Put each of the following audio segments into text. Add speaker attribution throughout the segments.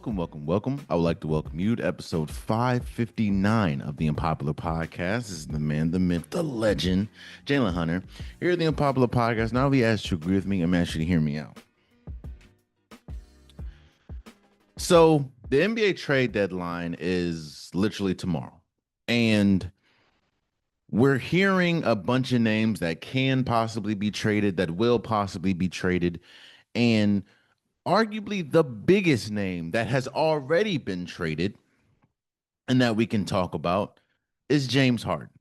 Speaker 1: welcome. I would like to welcome you to episode 559 of the Unpopular Podcast. This is the man, the myth, the legend, Jalen Hunter. Here at the Unpopular Podcast, not only ask you to agree with me, I'm asking you to hear me out. So, the NBA trade deadline is literally tomorrow. And we're hearing a bunch of names that can possibly be traded, that will possibly be traded. And arguably the biggest name that has already been traded and that we can talk about is James Harden.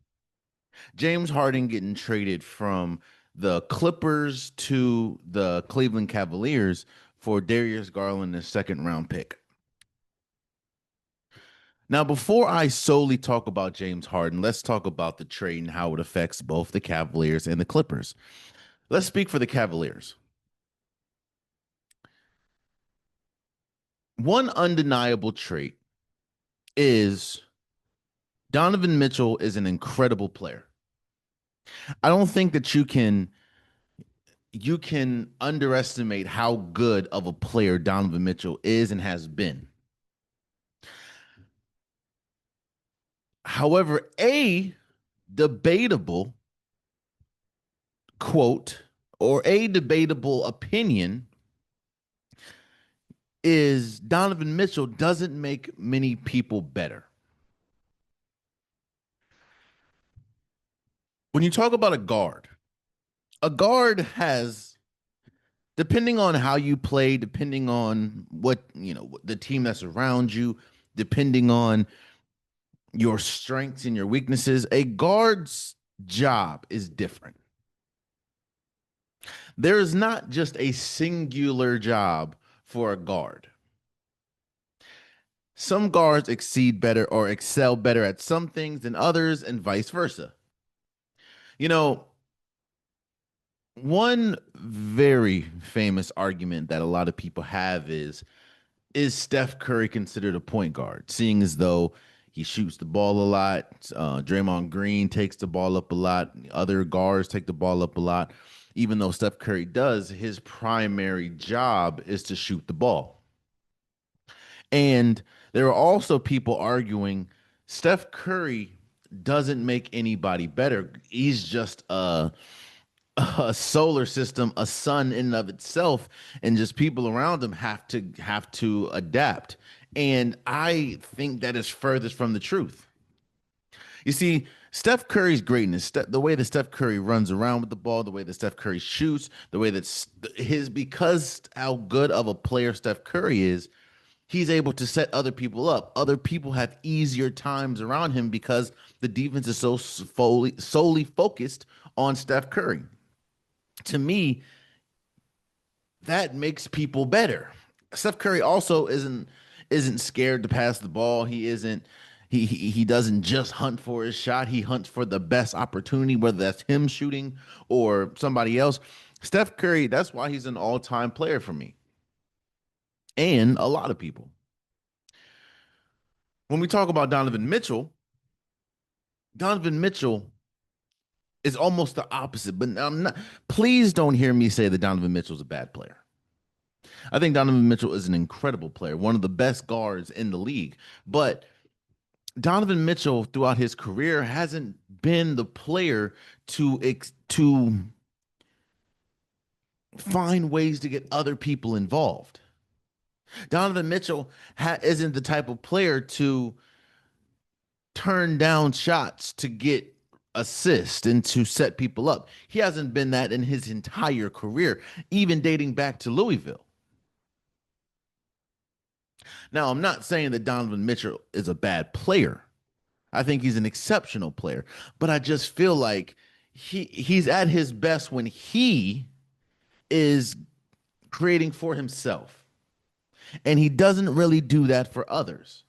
Speaker 1: James Harden getting traded from the Clippers to the Cleveland Cavaliers for Darius Garland, a second round pick. Now, before I solely talk about James Harden, let's talk about the trade and how it affects both the Cavaliers and the Clippers. Let's speak for the Cavaliers. One undeniable trait is Donovan Mitchell is an incredible player. I don't think that you can underestimate how good of a player Donovan Mitchell is and has been. However, a debatable quote or a debatable opinion is Donovan Mitchell doesn't make many people better. When you talk about a guard has, depending on how you play, depending on what, the team that's around you, depending on your strengths and your weaknesses, a guard's job is different. There is not just a singular job for a guard. Some guards exceed better or excel better at some things than others, and vice versa. You know, one very famous argument that a lot of people have is Steph Curry considered a point guard, seeing as though he shoots the ball a lot? Draymond Green takes the ball up a lot. Other guards take the ball up a lot. Even though Steph Curry does, his primary job is to shoot the ball. And there are also people arguing Steph Curry doesn't make anybody better. He's just a solar system, a sun in and of itself, and just people around him have to adapt. And I think that is furthest from the truth. You see, Steph Curry's greatness, the way that Steph Curry runs around with the ball, the way that Steph Curry shoots, the way that because how good of a player Steph Curry is, he's able to set other people up. Other people have easier times around him because the defense is so solely focused on Steph Curry. To me, that makes people better. Steph Curry also isn't scared to pass the ball. He doesn't just hunt for his shot. He hunts for the best opportunity, whether that's him shooting or somebody else. Steph Curry, that's why he's an all-time player for me. And a lot of people. When we talk about Donovan Mitchell is almost the opposite. But I'm not. Please don't hear me say that Donovan Mitchell is a bad player. I think Donovan Mitchell is an incredible player, one of the best guards in the league. But Donovan Mitchell, throughout his career, hasn't been the player to find ways to get other people involved. Donovan Mitchell isn't the type of player to turn down shots to get assist and to set people up. He hasn't been that in his entire career, even dating back to Louisville. Now, I'm not saying that Donovan Mitchell is a bad player. I think he's an exceptional player, but I just feel like he's at his best when he is creating for himself. And he doesn't really do that for others.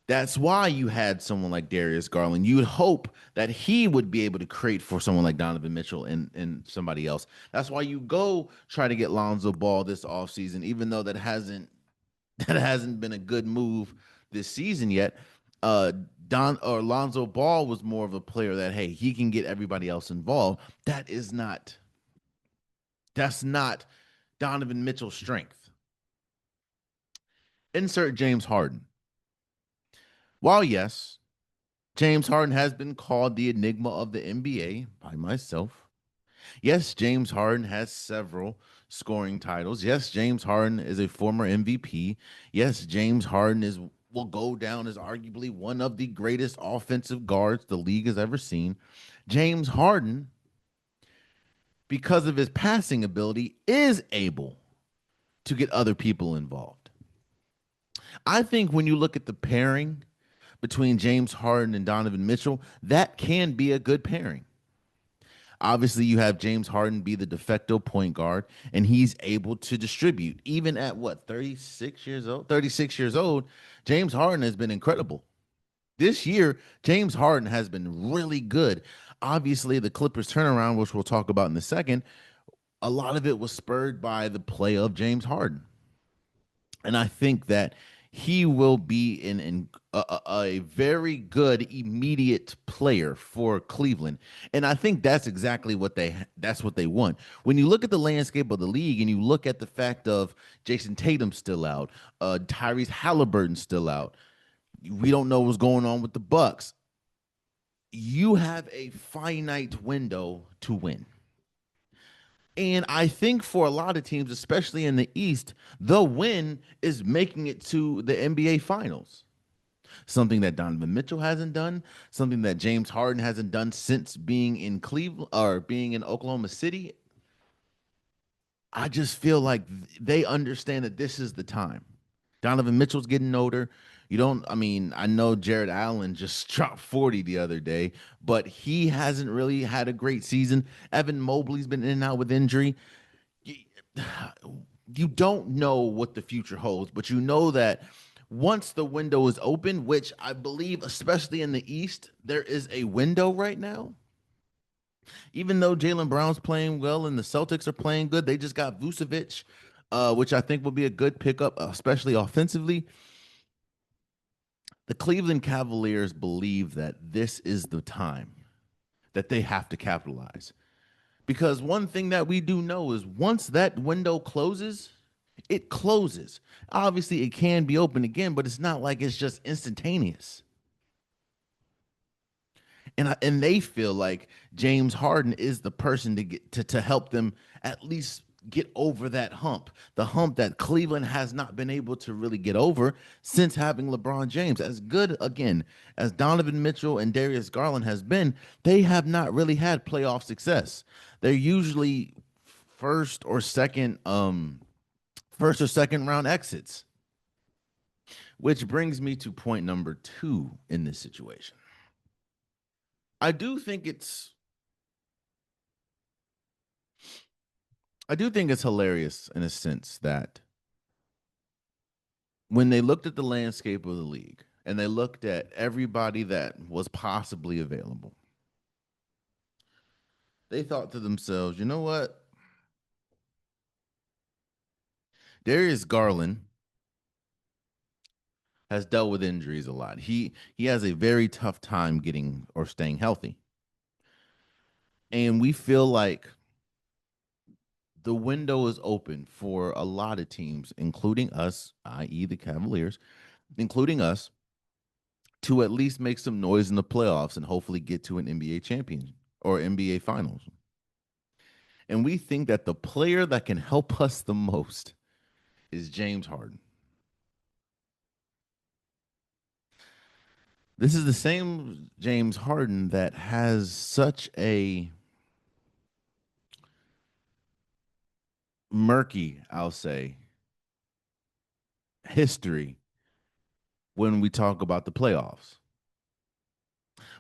Speaker 1: That's why you had someone like Darius Garland. You would hope that he would be able to create for someone like Donovan Mitchell and somebody else. That's why you go try to get Lonzo Ball this offseason, even though that hasn't been a good move this season yet. Lonzo Ball was more of a player that, hey, he can get everybody else involved. That's not Donovan Mitchell's strength. Insert James Harden. While yes, James Harden has been called the enigma of the NBA by myself. Yes, James Harden has several scoring titles. Yes, James Harden is a former MVP. Yes, James Harden is will go down as arguably one of the greatest offensive guards the league has ever seen. James Harden, because of his passing ability, is able to get other people involved. I think when you look at the pairing between James Harden and Donovan Mitchell, that can be a good pairing. Obviously, you have James Harden be the de facto point guard, and he's able to distribute. Even at what, 36 years old? 36 years old, James Harden has been incredible. This year, James Harden has been really good. Obviously, the Clippers turnaround, which we'll talk about in a second, a lot of it was spurred by the play of James Harden. And I think that he will be a very good immediate player for Cleveland. And I think that's what they want. When you look at the landscape of the league and you look at the fact of Jason Tatum still out, Tyrese Halliburton still out, we don't know what's going on with the Bucks. You have a finite window to win. And I think for a lot of teams, especially in the East, the win is making it to the NBA Finals. Something that Donovan Mitchell hasn't done, something that James Harden hasn't done since being in Cleveland or being in Oklahoma City. I just feel like they understand that this is the time. Donovan Mitchell's getting older. You don't, I mean, I know Jared Allen just dropped 40 the other day, but he hasn't really had a great season. Evan Mobley's been in and out with injury. You, you don't know what the future holds, but you know that once the window is open, which I believe, especially in the East, there is a window right now. Even though Jalen Brown's playing well and the Celtics are playing good, they just got Vucevic, which I think will be a good pickup, especially offensively. The Cleveland Cavaliers believe that this is the time that they have to capitalize. Because one thing that we do know is once that window closes, it closes. Obviously, it can be open again, but it's not like it's just instantaneous. And they feel like James Harden is the person to get to help them at least get over that hump, the hump that Cleveland has not been able to really get over since having LeBron James. As good again as Donovan Mitchell and Darius Garland has been, they have not really had playoff success. They're usually first or second first or second round exits, which brings me to point number 2 in this situation. I do think it's I do think it's hilarious in a sense that when they looked at the landscape of the league and they looked at everybody that was possibly available, they thought to themselves, you know what? Darius Garland has dealt with injuries a lot. He has a very tough time getting or staying healthy. And we feel like the window is open for a lot of teams, including us, i.e., the Cavaliers, including us, to at least make some noise in the playoffs and hopefully get to an NBA champion or NBA finals. And we think that the player that can help us the most is James Harden. This is the same James Harden that has such a murky, I'll say, history when we talk about the playoffs.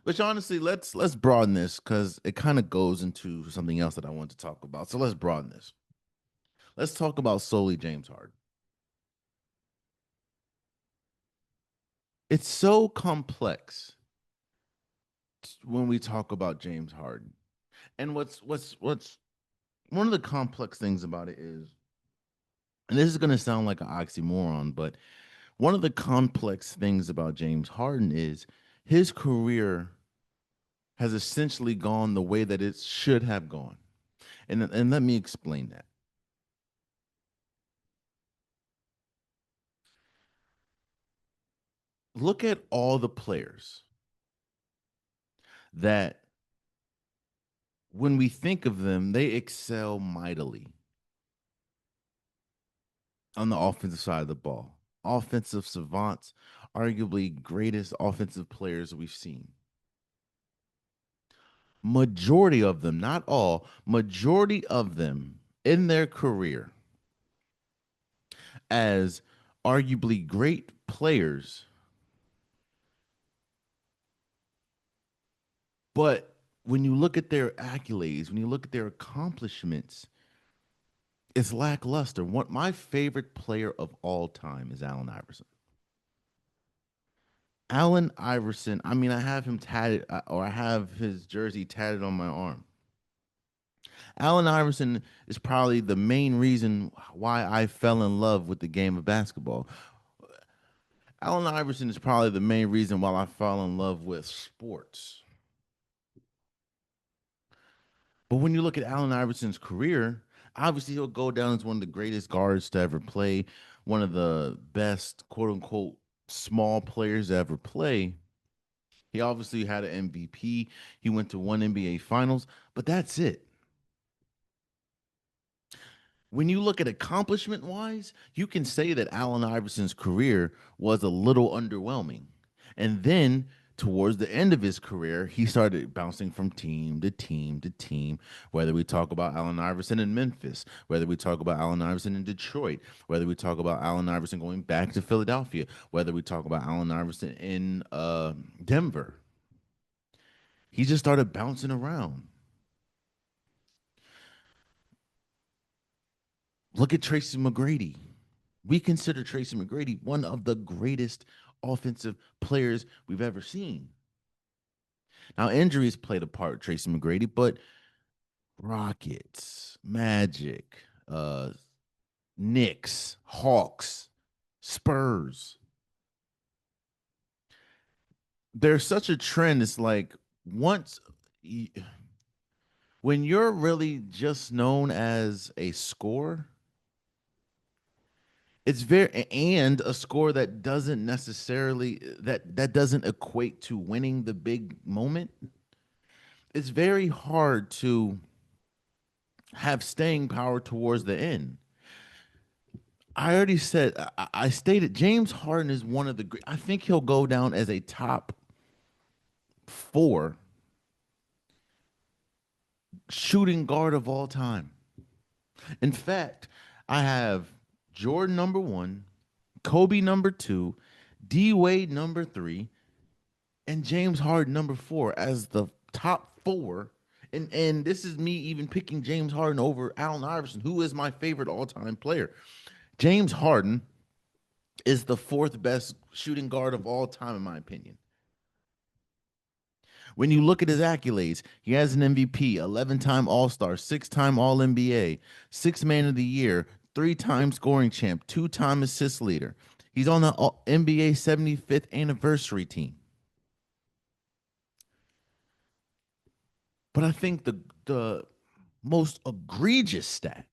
Speaker 1: Which honestly, let's broaden this because it kind of goes into something else that I want to talk about. So let's broaden this. Let's talk about solely James Harden. It's so complex when we talk about James Harden. And what's one of the complex things about it is, and this is going to sound like an oxymoron, but one of the complex things about James Harden is his career has essentially gone the way that it should have gone. And let me explain that. look at all the players that when we think of them, they excel mightily on the offensive side of the ball. Offensive savants, arguably greatest offensive players we've seen. Majority of them, not all, majority of them in their career as arguably great players, but when you look at their accolades, when you look at their accomplishments, it's lackluster. What my favorite player of all time is Allen Iverson. Allen Iverson, I mean, I have him tatted, or I have his jersey tatted on my arm. Allen Iverson is probably the main reason why I fell in love with the game of basketball. Allen Iverson is probably the main reason why I fell in love with sports. But when you look at Allen Iverson's career, obviously he'll go down as one of the greatest guards to ever play, one of the best quote unquote small players to ever play. He obviously had an MVP. He went to one NBA Finals, but that's it. When you look at accomplishment wise, you can say that Allen Iverson's career was a little underwhelming. And then towards the end of his career, he started bouncing from team to team to team. Whether we talk about Allen Iverson in Memphis, whether we talk about Allen Iverson in Detroit, whether we talk about Allen Iverson going back to Philadelphia, whether we talk about Allen Iverson in Denver, he just started bouncing around. Look at Tracy McGrady. We consider Tracy McGrady one of the greatest offensive players we've ever seen. Now, injuries played a part with Tracy McGrady, but Rockets, Magic, Knicks, Hawks, Spurs. There's such a trend. It's like once when you're really just known as a scorer, it's very and a score that doesn't necessarily that doesn't equate to winning the big moment. It's very hard to have staying power towards the end. I already said I stated James Harden is one of the I think he'll go down as a top 4 shooting guard of all time. In fact, I have Jordan number 1, Kobe number 2, D Wade number 3, and James Harden number 4 as the top 4. And this is me even picking James Harden over Allen Iverson, who is my favorite all-time player. James Harden is the 4th best shooting guard of all time, in my opinion. When you look at his accolades, he has an MVP, 11-time All-Star, 6-time All-NBA, 6-Man of the Year, 3-time scoring champ, 2-time assist leader. He's on the NBA 75th anniversary team. But I think the most egregious stat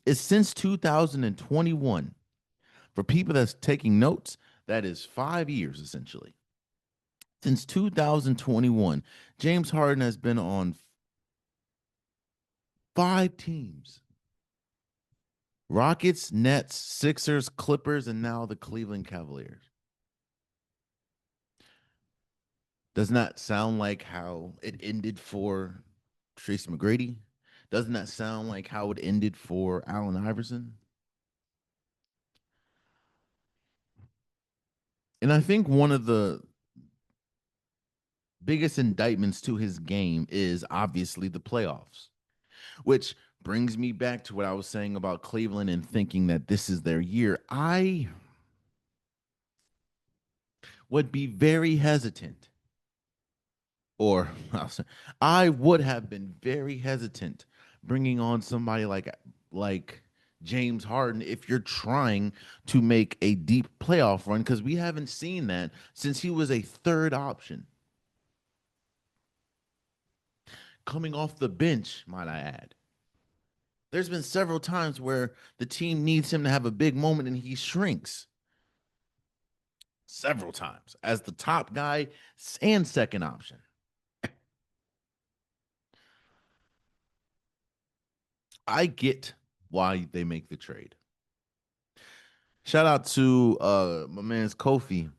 Speaker 1: is since 2021. For people that's taking notes, that is 5 years essentially. Since 2021, James Harden has been on 5 teams: Rockets, Nets, Sixers, Clippers, and now the Cleveland Cavaliers. Doesn't that sound like how it ended for Tracy McGrady? Doesn't that sound like how it ended for Allen Iverson? And I think one of the biggest indictments to his game is obviously the playoffs, which brings me back to what I was saying about Cleveland and thinking that this is their year. I would be very hesitant, or I would have been very hesitant bringing on somebody like James Harden if you're trying to make a deep playoff run, because we haven't seen that since he was a third option. Coming off the bench, might I add. There's been several times where the team needs him to have a big moment and he shrinks. several times as the top guy and second option. I get why they make the trade. Shout out to my man's Kofi.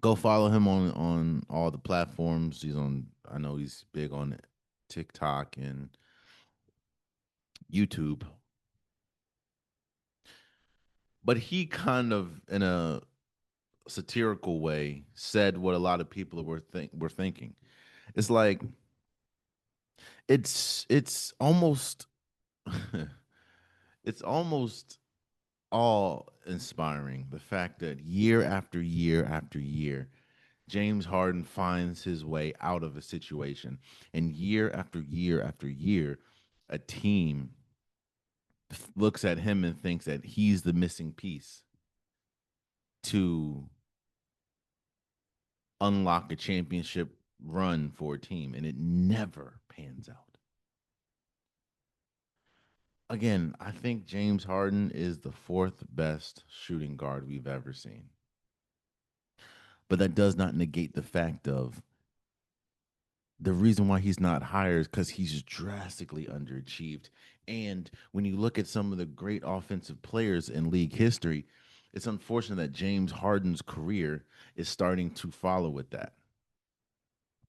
Speaker 1: Go follow him on all the platforms. He's on. I know he's big on TikTok and YouTube. But he kind of, in a satirical way, said what a lot of people were thinking. It's like it's almost it's almost all inspiring, the fact that year after year after year James Harden finds his way out of a situation, and year after year after year a team looks at him and thinks that he's the missing piece to unlock a championship run for a team, and it never pans out. Again, I think James Harden is the fourth best shooting guard we've ever seen. But that does not negate the fact of the reason why he's not higher is because he's drastically underachieved. And when you look at some of the great offensive players in league history, it's unfortunate that James Harden's career is starting to follow with that.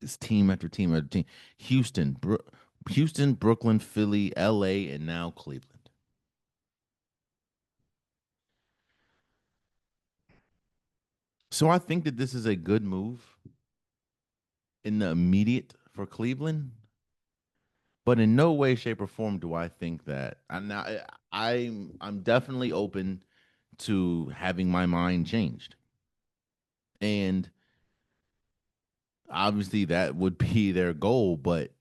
Speaker 1: It's team after team after team. Houston, Houston, Brooklyn, Philly, LA, and now Cleveland. So I think that this is a good move in the immediate for Cleveland, but in no way, shape, or form do I think that. I'm definitely open to having my mind changed, and obviously that would be their goal. But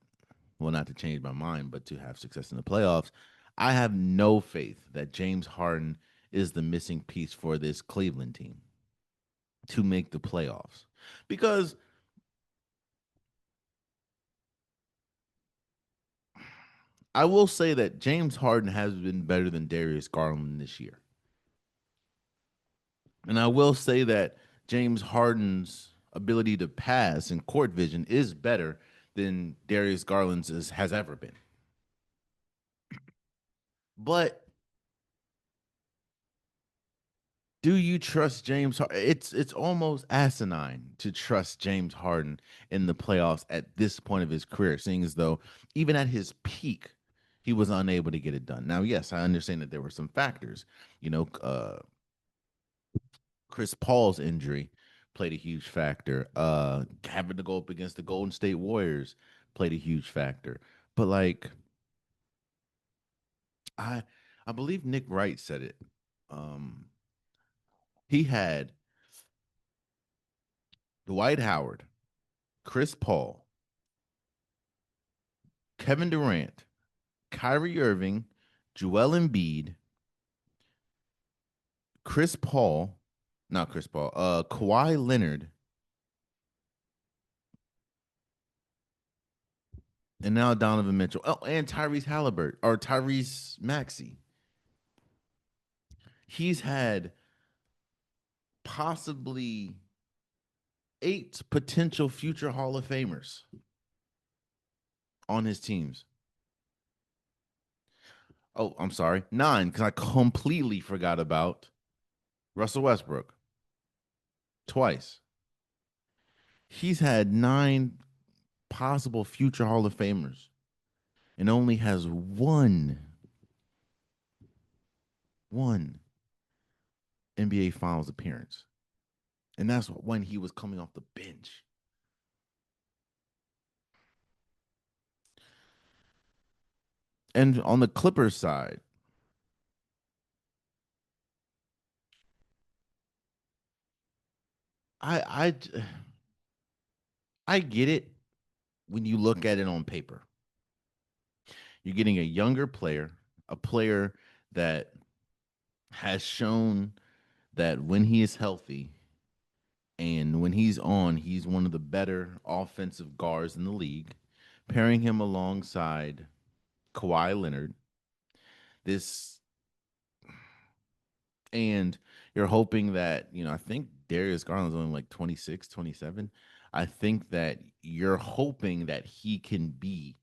Speaker 1: well, not to change my mind, but to have success in the playoffs. I have no faith that James Harden is the missing piece for this Cleveland team to make the playoffs, because I will say that James Harden has been better than Darius Garland this year. And I will say that James Harden's ability to pass and court vision is better than Darius Garland's has ever been. But do you trust James Harden? It's almost asinine to trust James Harden in the playoffs at this point of his career, seeing as though even at his peak, he was unable to get it done. Now, yes, I understand that there were some factors. You know, Chris Paul's injury played a huge factor. Having to go up against the Golden State Warriors played a huge factor. But like I I believe Nick Wright said it. Um, he had Dwight Howard, Chris Paul, Kevin Durant, Kyrie Irving, Joel Embiid, Chris Paul, not Chris Paul, Kawhi Leonard, and now Donovan Mitchell. Oh, and Tyrese Halliburton or Tyrese Maxey. He's had possibly eight potential future Hall of Famers on his teams. Oh, I'm sorry, nine, because I completely forgot about Russell Westbrook twice. He's had nine possible future Hall of Famers and only has one NBA Finals appearance. And that's when he was coming off the bench. And on the Clippers side, I I I get it when you look at it on paper. You're getting a younger player, a player that has shown that when he is healthy and when he's on, he's one of the better offensive guards in the league. Pairing him alongside Kawhi Leonard, this, and you're hoping that, I think Darius Garland's only like 26, 27. I think that you're hoping that he can be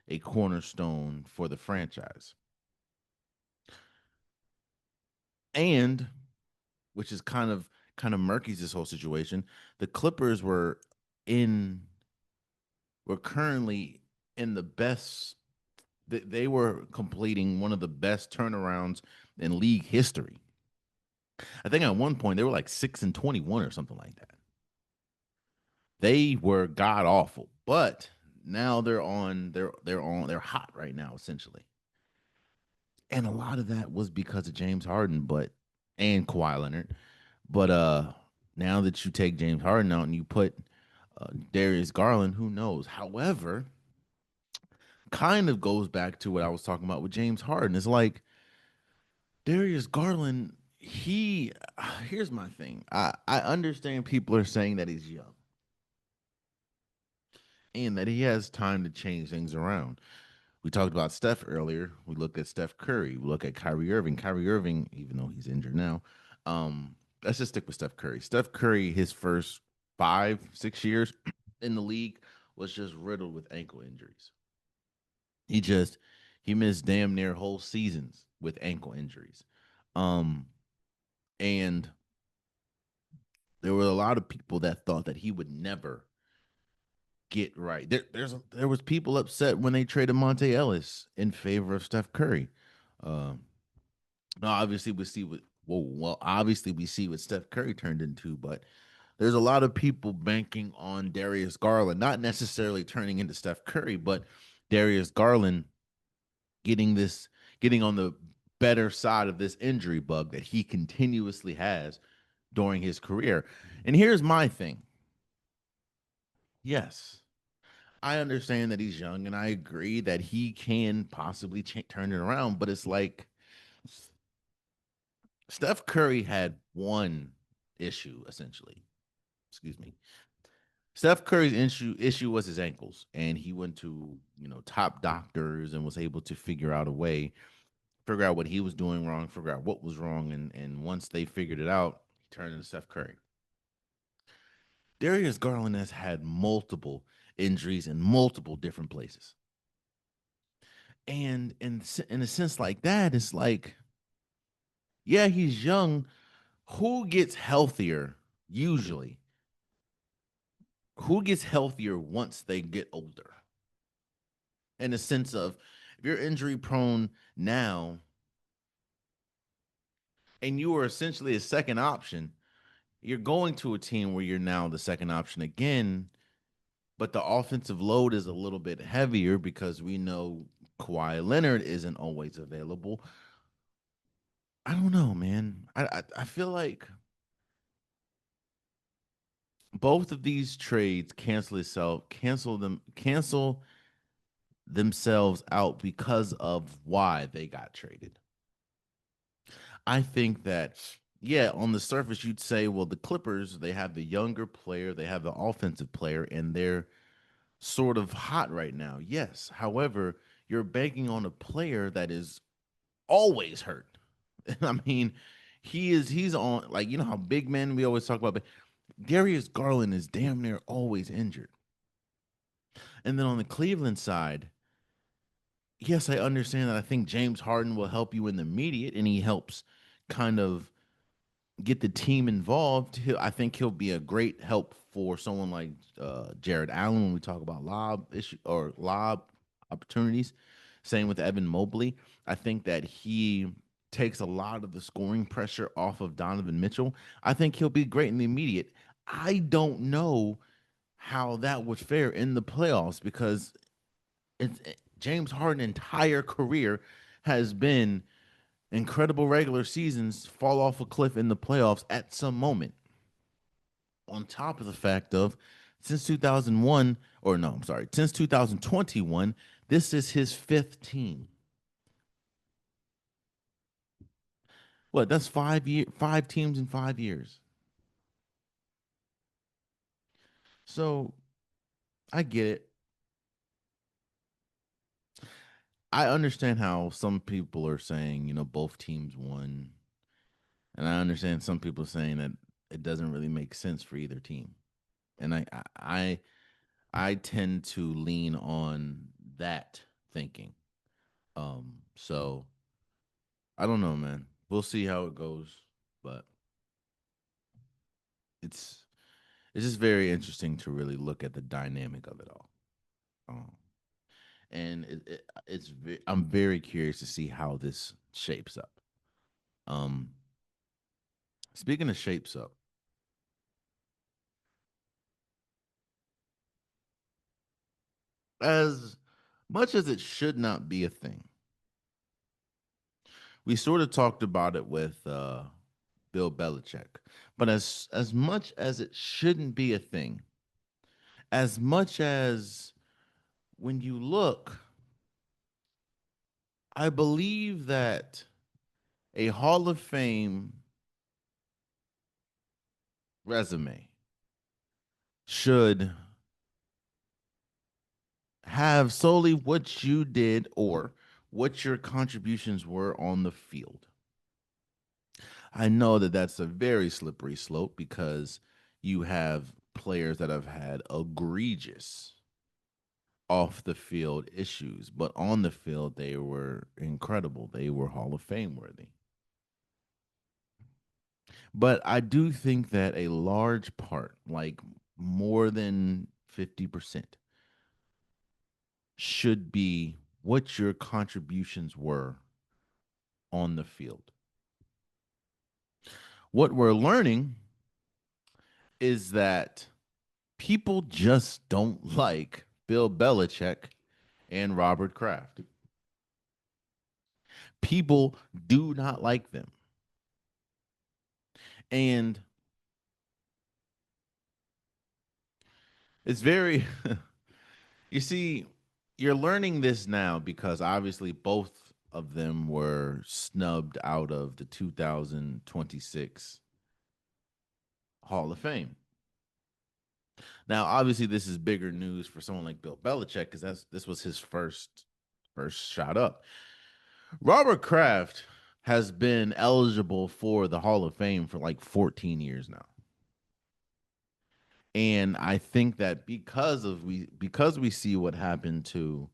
Speaker 1: a cornerstone for the franchise. And which is kind of murkies this whole situation. The Clippers in were currently in the best. They were completing one of the best turnarounds in league history. I think at one point they were like 6-21 or something like that. They were god awful, but now they're hot right now essentially, and a lot of that was because of James Harden, but and Kawhi Leonard. But now that you take James Harden out and you put Darius Garland, who knows? However, kind of goes back to what I was talking about with James Harden. It's like Darius Garland. He here's my thing. I understand people are saying that he's young and that he has time to change things around. We talked about Steph earlier. We look at Steph Curry. We look at Kyrie Irving. Kyrie Irving, even though he's injured now, let's just stick with Steph Curry. Steph Curry, his first 5, 6 years in the league was just riddled with ankle injuries. He just he missed damn near whole seasons with ankle injuries. Um, and there were a lot of people that thought that he would never get right. There was people upset when they traded Monte Ellis in favor of Steph Curry. Um, Now, obviously, we see what obviously we see what Steph Curry turned into, but there's a lot of people banking on Darius Garland, not necessarily turning into Steph Curry, but Darius Garland getting this, getting on the better side of this injury bug that he continuously has during his career. And here's my thing. Yes, I understand that he's young, and I agree that he can possibly turn it around, but it's like Steph Curry had one issue essentially. Excuse me. Steph Curry's issue was his ankles, and he went to top doctors and was able to figure out what he was doing wrong, figure out what was wrong, and once they figured it out, he turned into Steph Curry. Darius Garland has had multiple injuries in multiple different places, and in a sense like that, it's like, yeah, he's young. Who gets healthier usually? Who gets healthier once they get older? In the sense of, if you're injury prone now and you are essentially a second option, you're going to a team where you're now the second option again, but the offensive load is a little bit heavier because we know Kawhi Leonard isn't always available. I don't know, man. I feel like both of these trades cancel themselves out because of why they got traded. I think that, yeah, on the surface you'd say, well, the Clippers, they have the younger player, they have the offensive player, and they're sort of hot right now. Yes. However, you're banking on a player that is always hurt. I mean, he's on, like, how big men we always talk about, but Darius Garland is damn near always injured. And then on the Cleveland side, yes, I understand that. I think James Harden will help you in the immediate, and he helps kind of get the team involved. I think he'll be a great help for someone like Jared Allen when we talk about lob opportunities. Same with Evan Mobley. I think that he takes a lot of the scoring pressure off of Donovan Mitchell. I think he'll be great in the immediate. I don't know how that would fare in the playoffs because James Harden's entire career has been incredible regular seasons fall off a cliff in the playoffs at some moment. On top of the fact of, since 2001, or no, I'm sorry, since 2021, this is his fifth team. What? That's 5 teams in 5 years. So I get it. I understand how some people are saying, both teams won, and I understand some people saying that it doesn't really make sense for either team. And I I tend to lean on that thinking. So I don't know, man. We'll see how it goes, but it's it's just very interesting to really look at the dynamic of it all. Um, and I'm very curious to see how this shapes up. Um, Speaking of shapes up, as much as it should not be a thing, we sort of talked about it with Bill Belichick, but as much as it shouldn't be a thing, as much as when you look, I believe that a Hall of Fame resume should have solely what you did or what your contributions were on the field. I know that that's a very slippery slope because you have players that have had egregious off the field issues, but on the field, they were incredible. They were Hall of Fame worthy. But I do think that a large part, like more than 50%, should be what your contributions were on the field. What we're learning is that people just don't like Bill Belichick and Robert Kraft. People do not like them. And it's very, you see, you're learning this now because obviously both of them were snubbed out of the 2026 Hall of Fame. Now, obviously, this is bigger news for someone like Bill Belichick because this was his first shot up. Robert Kraft has been eligible for the Hall of Fame for like 14 years now. And I think that because we see what happened to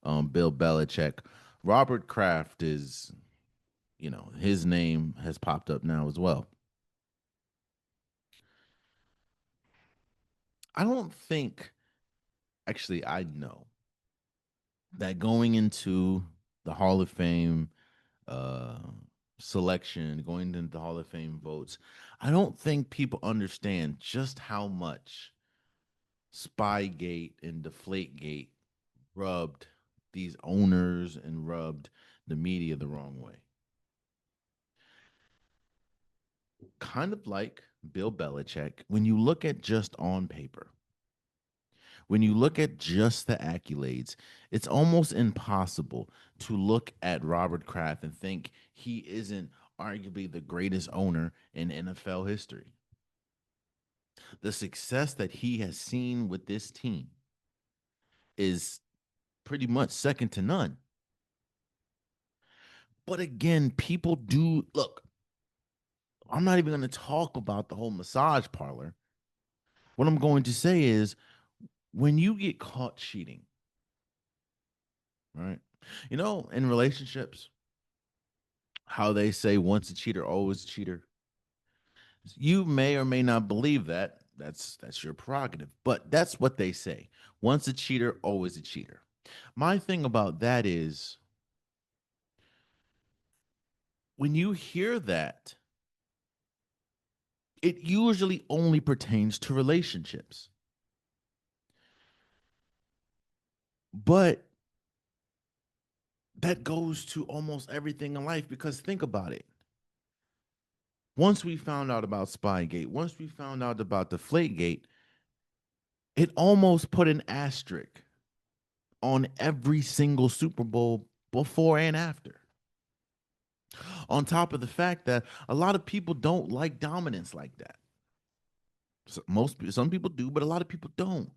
Speaker 1: Bill Belichick, Robert Kraft is, his name has popped up now as well. I don't think, actually, I know that going into the Hall of Fame uh, selection, going into the Hall of Fame votes, I don't think people understand just how much Spygate and Deflategate rubbed these owners and rubbed the media the wrong way. Kind of like Bill Belichick, when you look at just on paper, when you look at just the accolades, it's almost impossible to look at Robert Kraft and think he isn't arguably the greatest owner in NFL history. The success that he has seen with this team is pretty much second to none. But again, people do look. I'm not even going to talk about the whole massage parlor. What I'm going to say is when you get caught cheating, right? In relationships, how they say once a cheater, always a cheater. You may or may not believe that. That's your prerogative, but that's what they say. Once a cheater, always a cheater. My thing about that is when you hear that, it usually only pertains to relationships. But that goes to almost everything in life because think about it. Once we found out about Spygate, once we found out about Deflategate, it almost put an asterisk on every single Super Bowl before and after. On top of the fact that a lot of people don't like dominance like that. Some people do, but a lot of people don't.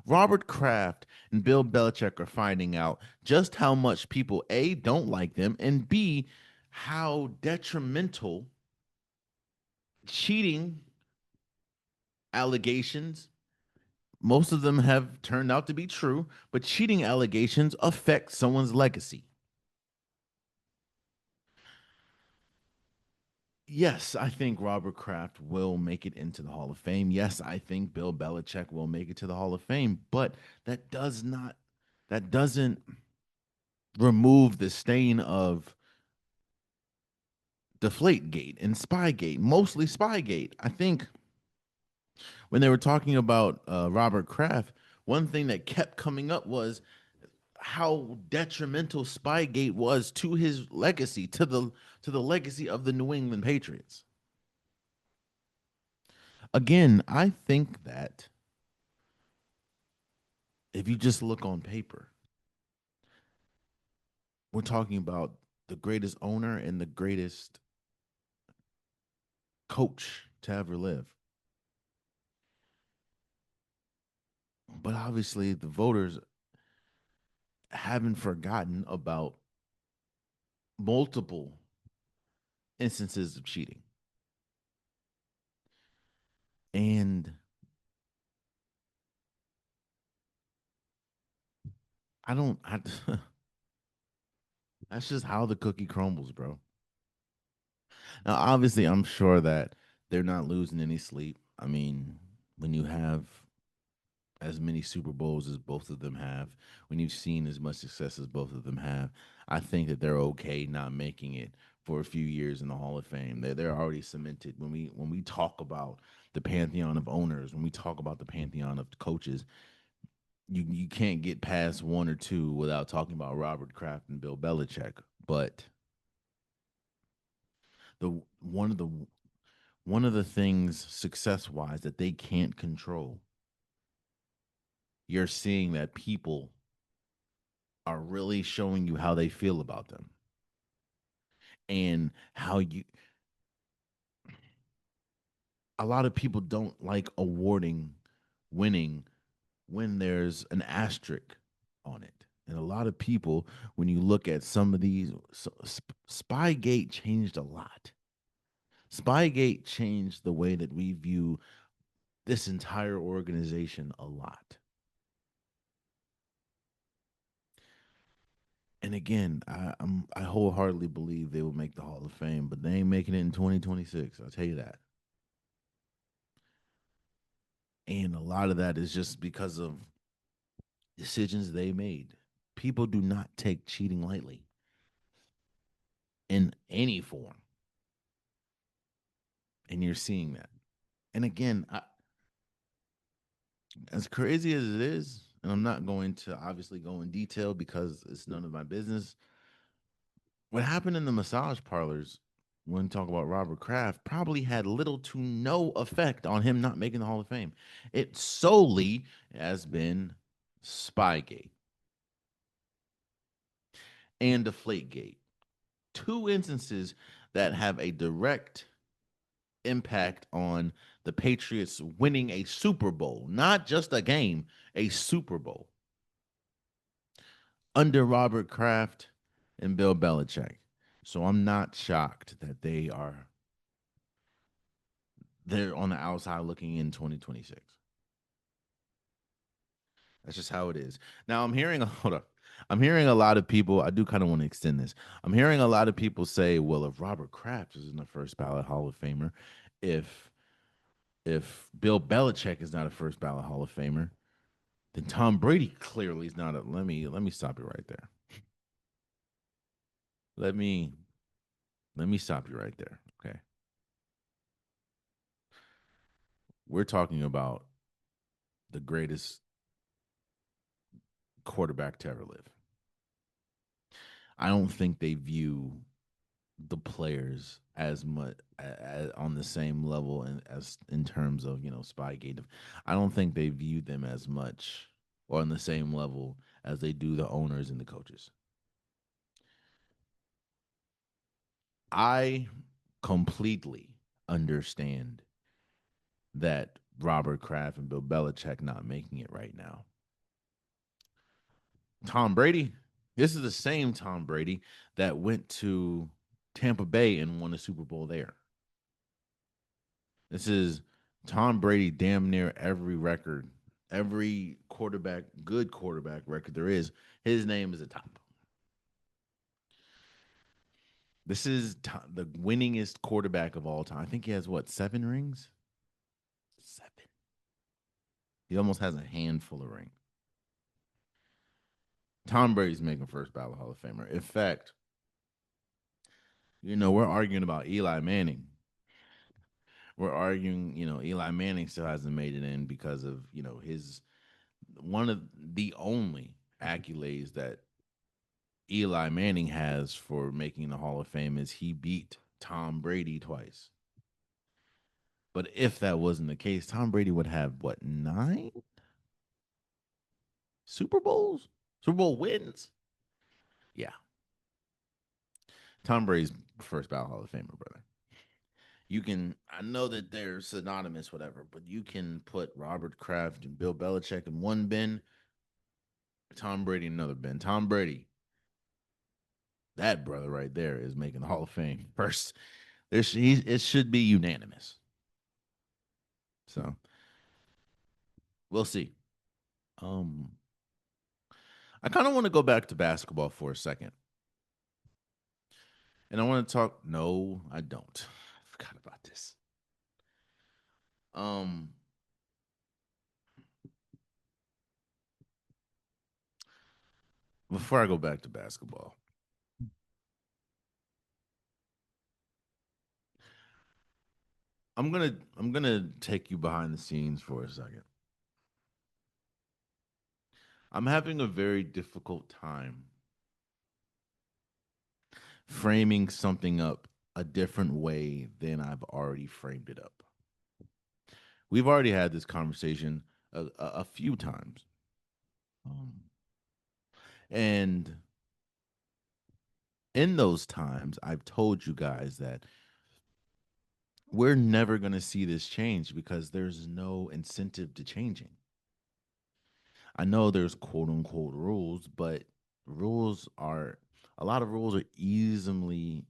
Speaker 1: Robert Kraft and Bill Belichick are finding out just how much people A don't like them and B how detrimental cheating allegations, most of them have turned out to be true, but cheating allegations affect someone's legacy. Yes, I think Robert Kraft will make it into the Hall of Fame. Yes, I think Bill Belichick will make it to the Hall of Fame, but that does not that doesn't remove the stain of Deflategate and Spygate, mostly Spygate. I think when they were talking about Robert Kraft, one thing that kept coming up was how detrimental Spygate was to his legacy, to the legacy of the New England Patriots. Again, I think that if you just look on paper, we're talking about the greatest owner and the greatest coach to ever live. But obviously, the voters haven't forgotten about multiple instances of cheating. And I don't, I, that's just how the cookie crumbles, bro. Now, obviously, I'm sure that they're not losing any sleep. I mean, when you have as many Super Bowls as both of them have, when you've seen as much success as both of them have, I think that they're okay not making it for a few years in the Hall of Fame. They're already cemented. When we talk about the pantheon of owners, when we talk about the pantheon of coaches, you can't get past one or two without talking about Robert Kraft and Bill Belichick. But the one of the things success wise that they can't control, you're seeing that people are really showing you how they feel about them and how you a lot of people don't like awarding winning when there's an asterisk on it. And a lot of people, when you look at some of these, Spygate changed a lot. Spygate changed the way that we view this entire organization a lot. And again, I wholeheartedly believe they will make the Hall of Fame, but they ain't making it in 2026. I'll tell you that. And a lot of that is just because of decisions they made. People do not take cheating lightly in any form, and you're seeing that. And again, as crazy as it is, and I'm not going to obviously go in detail because it's none of my business. What happened in the massage parlors when we talk about Robert Kraft probably had little to no effect on him not making the Hall of Fame. It solely has been Spygate and Deflategate. Two instances that have a direct impact on the Patriots winning a Super Bowl, not just a game, a Super Bowl under Robert Kraft and Bill Belichick. So I'm not shocked that they're on the outside looking in 2026. That's just how it is. Now I'm hearing hold up. I'm hearing a lot of people. I do kind of want to extend this. I'm hearing a lot of people say, "Well, if Robert Kraft is in the first ballot Hall of Famer, if Bill Belichick is not a first ballot Hall of Famer, then Tom Brady clearly is not a." Let me stop you right there. Let me let me stop you right there. Okay, we're talking about the greatest quarterback to ever live. I don't think they view the players as much on the same level and as in terms of Spygate. I don't think they view them as much or on the same level as they do the owners and the coaches. I completely understand that Robert Kraft and Bill Belichick not making it right now. Tom Brady, this is the same Tom Brady that went to Tampa Bay and won a Super Bowl there. This is Tom Brady damn near every record, every quarterback, good quarterback record there is. His name is atop. This is the winningest quarterback of all time. I think he has what, 7 rings? 7. He almost has a handful of rings. Tom Brady's making first ballot Hall of Famer. In fact, we're arguing about Eli Manning. We're arguing, Eli Manning still hasn't made it in because of, his one of the only accolades that Eli Manning has for making the Hall of Fame is he beat Tom Brady twice. But if that wasn't the case, Tom Brady would have what, 9 Super Bowls? Super Bowl wins? Yeah. Tom Brady's first ballot Hall of Famer, brother. I know that they're synonymous, whatever, but you can put Robert Kraft and Bill Belichick in one bin, Tom Brady in another bin. Tom Brady, that brother right there, is making the Hall of Fame first. It should be unanimous. So we'll see. Um, I kind of want to go back to basketball for a second, and I want to talk. No, I don't. I forgot about this. Um, before I go back to basketball, I'm gonna take you behind the scenes for a second. I'm having a very difficult time framing something up a different way than I've already framed it up. We've already had this conversation a few times. Um, and in those times, I've told you guys that we're never going to see this change because there's no incentive to changing. I know there's quote unquote rules, but rules are a lot of rules are easily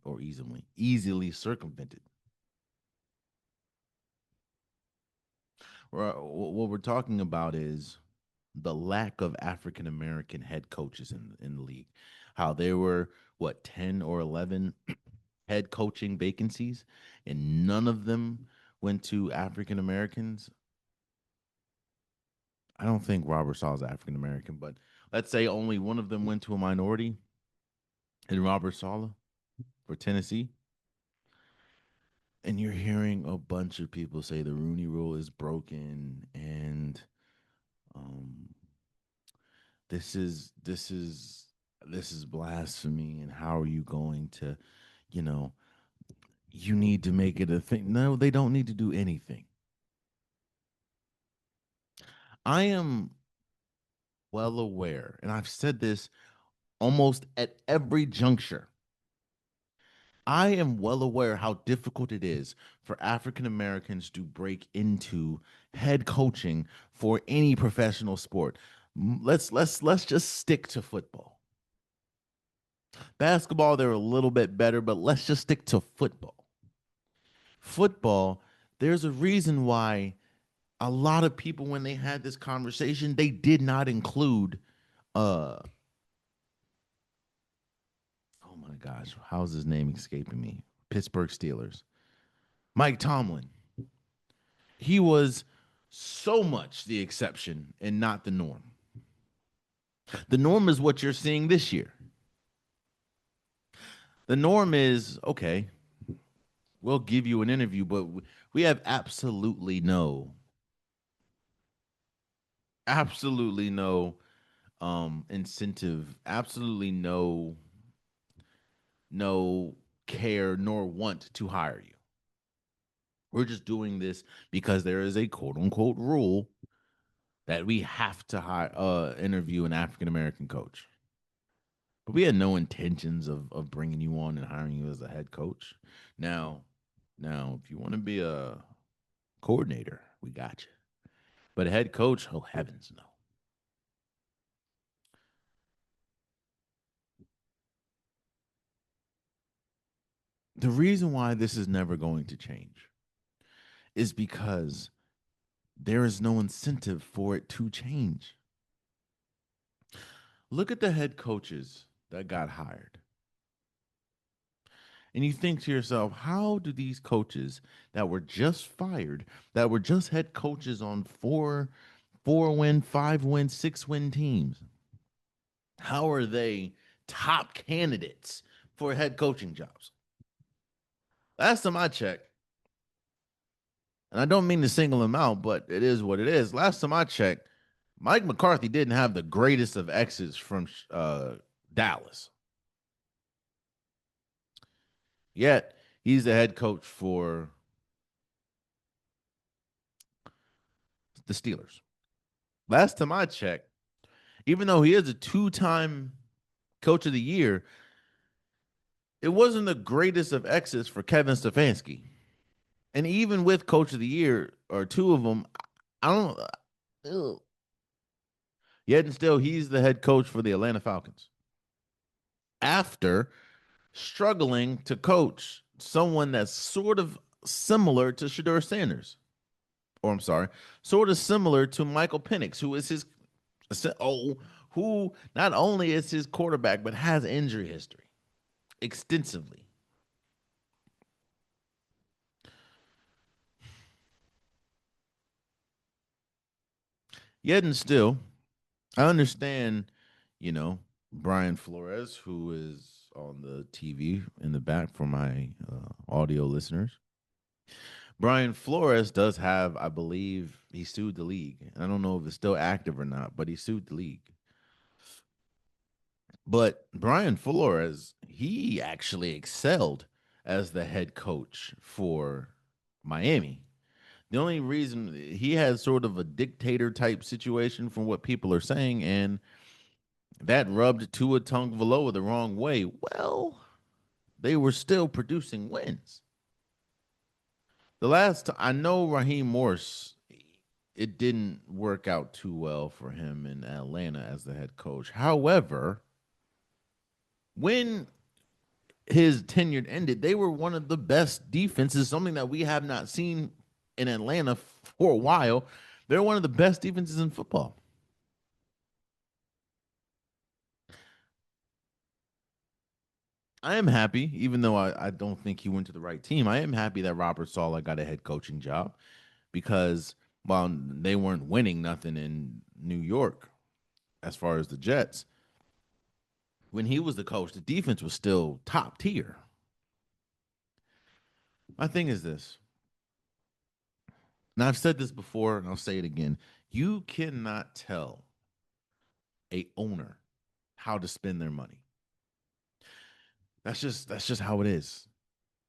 Speaker 1: circumvented. What we're talking about is the lack of African American head coaches in the league. How there were what, 10 or 11 head coaching vacancies, and none of them went to African Americans. I don't think Robert Sala is African American, but let's say only one of them went to a minority, and Robert Sala for Tennessee. And you're hearing a bunch of people say the Rooney Rule is broken, and um, this is blasphemy, and how are you going to, you know, you need to make it a thing. No, they don't need to do anything. I am well aware, and I've said this almost at every juncture. I am well aware how difficult it is for African Americans to break into head coaching for any professional sport. Let's just stick to football. Basketball, they're a little bit better, but let's just stick to football. Football, there's a reason why a lot of people, when they had this conversation, they did not include uh oh my gosh, how's his name escaping me? Pittsburgh Steelers. Mike Tomlin. He was so much the exception and not the norm. The norm is what you're seeing this year. The norm is, okay, we'll give you an interview, but we have absolutely no incentive, absolutely no care nor want to hire you. We're just doing this because there is a quote unquote rule that we have to interview an African American coach. But we had no intentions of bringing you on and hiring you as a head coach. Now, now, if you want to be a coordinator, we got you. But a head coach, oh heavens no. The reason why this is never going to change is because there is no incentive for it to change. Look at the head coaches that got hired. And you think to yourself, how do these coaches that were just fired, that were just head coaches on four win, 5 win, 6 win teams, how are they top candidates for head coaching jobs? Last time I checked, and I don't mean to single him out, but it is what it is. Last time I checked, Mike McCarthy didn't have the greatest of exits from Dallas. Yet he's the head coach for the Steelers. Last time I checked, even though he is a two-time coach of the year, it wasn't the greatest of exits for Kevin Stefanski. And even with coach of the year or two of them, I don't. Ugh. Yet and still, he's the head coach for the Atlanta Falcons. After struggling to coach someone that's sort of similar to Shador Sanders, or I'm sorry, sort of similar to Michael Penix, who is his who not only is his quarterback but has injury history extensively. Yet and still, I understand, you know, Brian Flores, who is on the TV in the back for my audio listeners. Brian Flores does have, I believe, he sued the league. I don't know if it's still active or not, but he sued the league. But Brian Flores, he actually excelled as the head coach for Miami. The only reason he had sort of a dictator type situation from what people are saying, and that rubbed Tua Tagovailoa the wrong way. Well, they were still producing wins. The last I know Raheem Morris, it didn't work out too well for him in Atlanta as the head coach. However, when his tenure ended, they were one of the best defenses, something that we have not seen in Atlanta for a while. They're one of the best defenses in football. I am happy, even though I don't think he went to the right team. I am happy that Robert Saleh got a head coaching job because while they weren't winning nothing in New York as far as the Jets, when he was the coach, the defense was still top tier. My thing is this. Now I've said this before and I'll say it again. You cannot tell a owner how to spend their money. That's just how it is.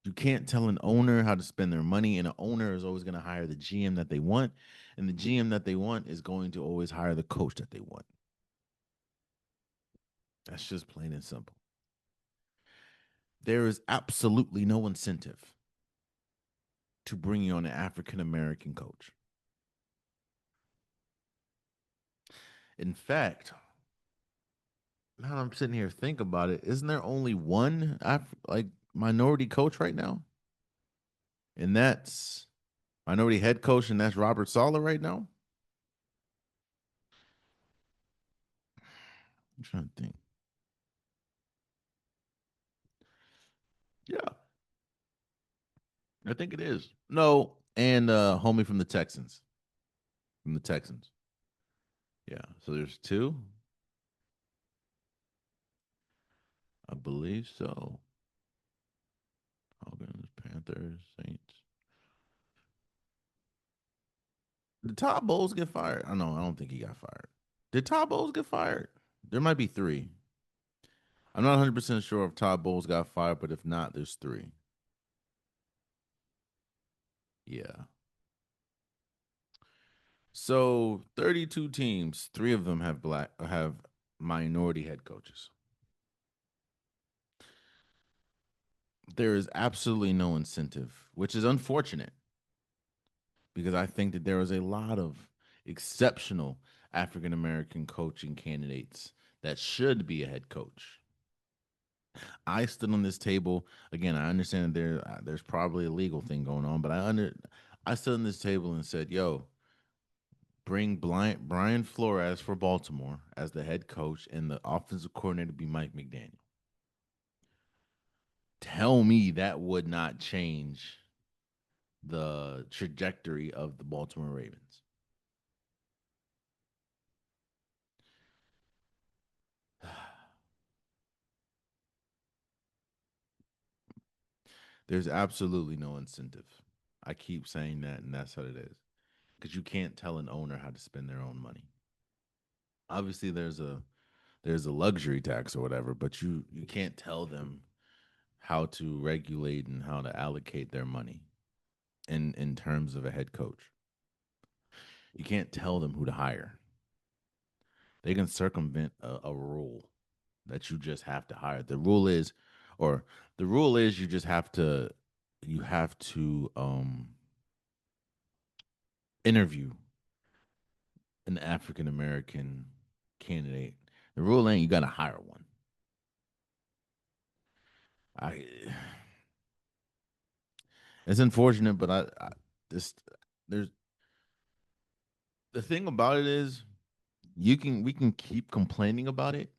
Speaker 1: You can't tell an owner how to spend their money, and an owner is always going to hire the GM that they want, and the GM that they want is going to always hire the coach that they want. That's just plain and simple. There is absolutely no incentive to bring you on an African American coach. In fact, now that I'm sitting here think about it, isn't there only one like minority coach right now? And that's minority head coach, and that's Robert Saleh right now. I'm trying to think. Yeah, I think it is. No, and homie from the Texans. From the Texans. Yeah. So there's two. I believe so. Falcons, Panthers, Saints. Did Todd Bowles get fired? I know. I don't think he got fired. Did Todd Bowles get fired? There might be three. I'm not 100% sure if Todd Bowles got fired, but if not, there's three. Yeah. So 32 teams, three of them have minority head coaches. There is absolutely no incentive, which is unfortunate because I think that there is a lot of exceptional African American coaching candidates that should be a head coach. I stood on this table again. I understand that there's probably a legal thing going on, but I stood on this table and said, "Yo, bring Brian Flores for Baltimore as the head coach, and the offensive coordinator be Mike McDaniel." Tell me that would not change the trajectory of the Baltimore Ravens. There's absolutely no incentive. I keep saying that, and that's what it is. Because you can't tell an owner how to spend their own money. Obviously, there's a luxury tax or whatever, but you can't tell them how to regulate and how to allocate their money in terms of a head coach. You can't tell them who to hire. They can circumvent a rule that you just have to hire. Or the rule is you have to interview an African American candidate. The rule ain't you got to hire one. I it's unfortunate, but I this there's the thing about it is we can keep complaining about it.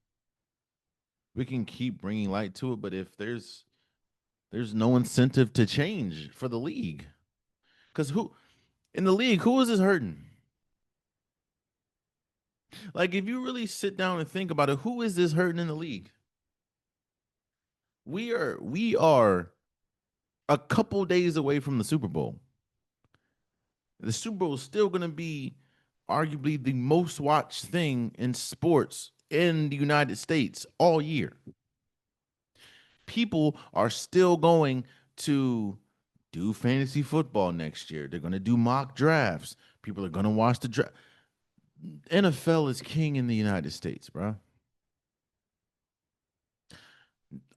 Speaker 1: We can keep bringing light to it, but if there's no incentive to change for the league, because who in the league who is this hurting? Like if you really sit down and think about it, who is this hurting in the league? We are a couple days away from the Super Bowl. The Super Bowl is still going to be arguably the most watched thing in sports in the United States all year. People are still going to do fantasy football next year. They're going to do mock drafts. People are going to watch the draft. NFL is king in the United States, bro.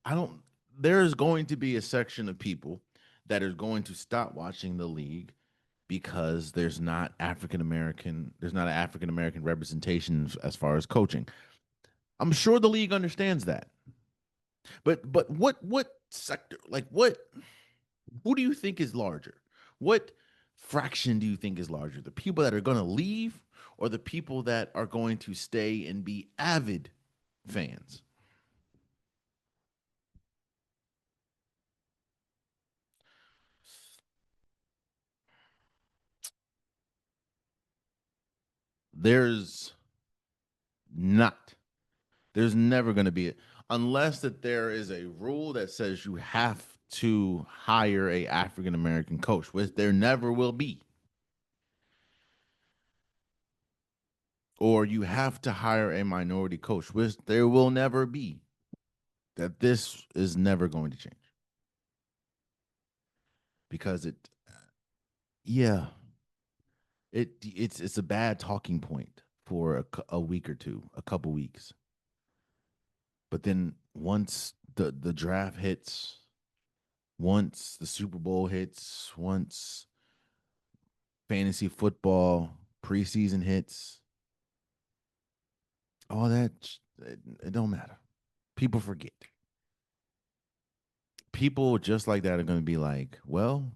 Speaker 1: I don't. There's going to be a section of people that are going to stop watching the league because there's not an African American representation as far as coaching. I'm sure the league understands that. But what sector, like what, who do you think is larger? What fraction do you think is larger? The people that are going to leave or the people that are going to stay and be avid fans? There's not. There's never going to be it unless that there is a rule that says you have to hire a African American coach, which there never will be, or you have to hire a minority coach, which there will never be. That this is never going to change because yeah, it's a bad talking point for a week or two, a couple weeks, but then once the draft hits, once the Super Bowl hits, once fantasy football preseason hits, all that it don't matter. People forget. People just like that are going to be like, well,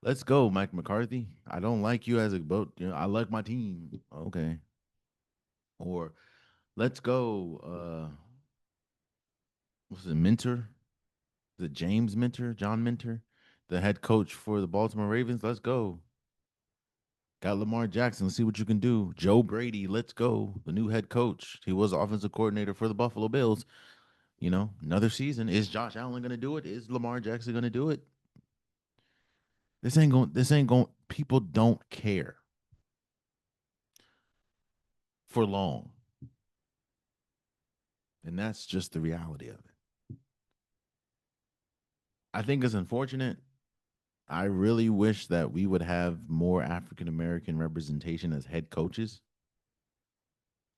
Speaker 1: let's go, Mike McCarthy. I don't like you as a boat. You know, I like my team. Okay. Or let's go. What's the mentor? The James Mentor, John Mentor, the head coach for the Baltimore Ravens. Let's go. Got Lamar Jackson. Let's see what you can do. Joe Brady. Let's go. The new head coach. He was offensive coordinator for the Buffalo Bills. You know, another season. Is Josh Allen going to do it? Is Lamar Jackson going to do it? This ain't going. This ain't going. People don't care for long, and that's just the reality of it. I think it's unfortunate. I really wish that we would have more African American representation as head coaches,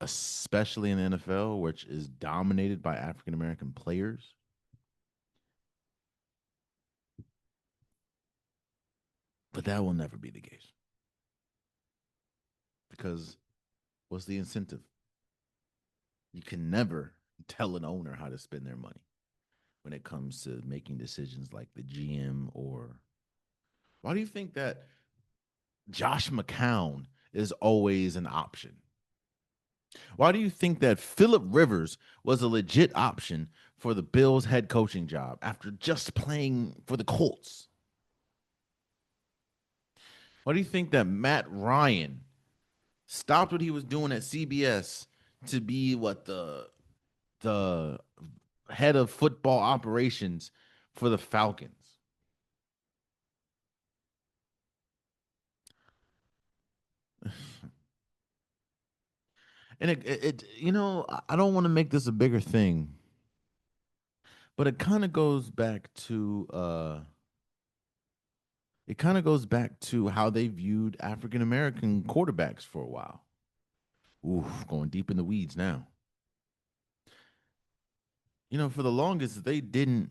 Speaker 1: especially in the NFL, which is dominated by African American players. But that will never be the case because what's the incentive? You can never tell an owner how to spend their money when it comes to making decisions like the GM or Why do you think that Josh McCown is always an option? Why do you think that Philip Rivers was a legit option for the Bills head coaching job after just playing for the Colts? Why do you think that Matt Ryan stopped what he was doing at CBS to be the head of football operations for the Falcons? And I don't want to make this a bigger thing, but it kind of goes back to how they viewed African American quarterbacks for a while. Ooh, going deep in the weeds now. For the longest, they didn't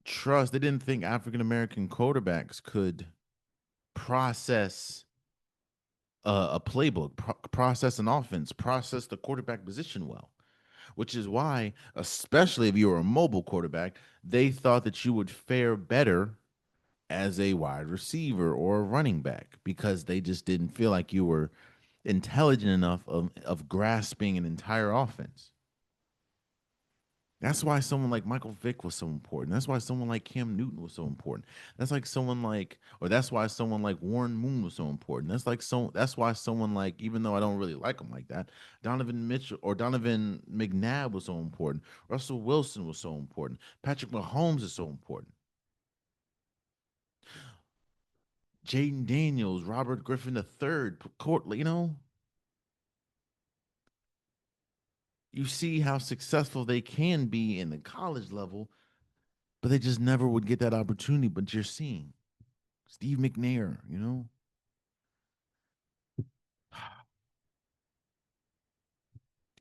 Speaker 1: think African American quarterbacks could process a playbook, process an offense, process the quarterback position well, which is why, especially if you were a mobile quarterback, they thought that you would fare better as a wide receiver or a running back because they just didn't feel like you were intelligent enough of grasping an entire offense. That's why someone like Michael Vick was so important. That's why someone like Cam Newton was so important. That's why someone like Warren Moon was so important. That's why someone like, even though I don't really like him like that, Donovan Mitchell or Donovan McNabb was so important. Russell Wilson was so important. Patrick Mahomes is so important. Jaden Daniels, Robert Griffin III, you see how successful they can be in the college level, but they just never would get that opportunity. But you're seeing Steve McNair.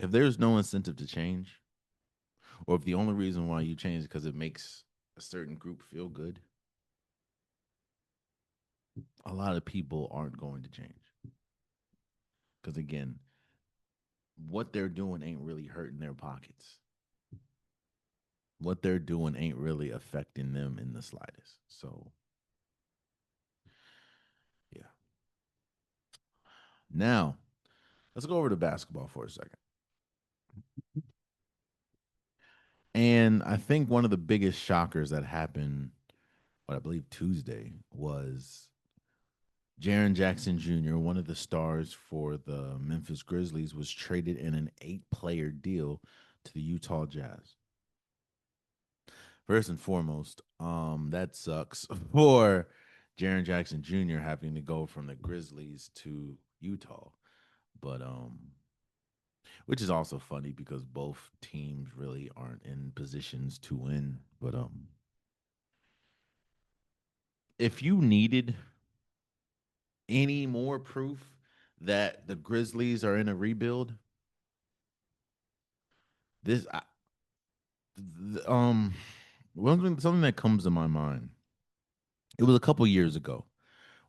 Speaker 1: If there's no incentive to change, or if the only reason why you change is because it makes a certain group feel good, a lot of people aren't going to change. Because again, what they're doing ain't really hurting their pockets. What they're doing ain't really affecting them in the slightest. So, yeah. Now, let's go over to basketball for a second. And I think one of the biggest shockers that happened, what I believe Tuesday, was Jaren Jackson Jr., one of the stars for the Memphis Grizzlies, was traded in an 8-player deal to the Utah Jazz. First and foremost, that sucks for Jaren Jackson Jr. having to go from the Grizzlies to Utah. But which is also funny because both teams really aren't in positions to win. But if you needed any more proof that the Grizzlies are in a rebuild, this um something that comes to my mind. It was a couple years ago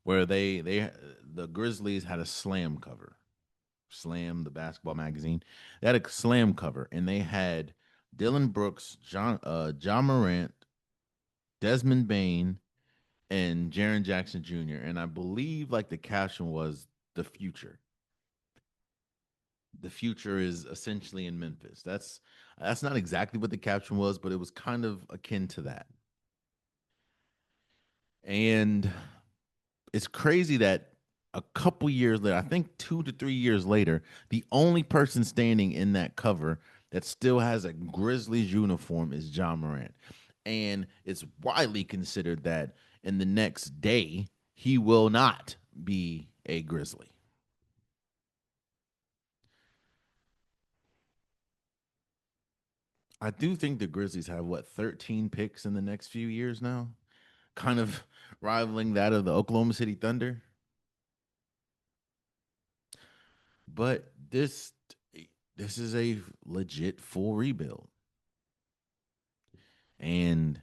Speaker 1: where the Grizzlies had a slam cover. Slam, the basketball magazine. They had a slam cover and they had Dylan Brooks, John Morant, Desmond Bain, and Jaren Jackson Jr. And I believe like the caption was the future. The future is essentially in Memphis. That's not exactly what the caption was, but it was kind of akin to that. And it's crazy that a couple years later, I think 2 to 3 years later, the only person standing in that cover that still has a Grizzlies uniform is John Morant. And it's widely considered that in the next day, he will not be a Grizzly. I do think the Grizzlies have what 13 picks in the next few years now, kind of rivaling that of the Oklahoma City Thunder. But this is a legit full rebuild. And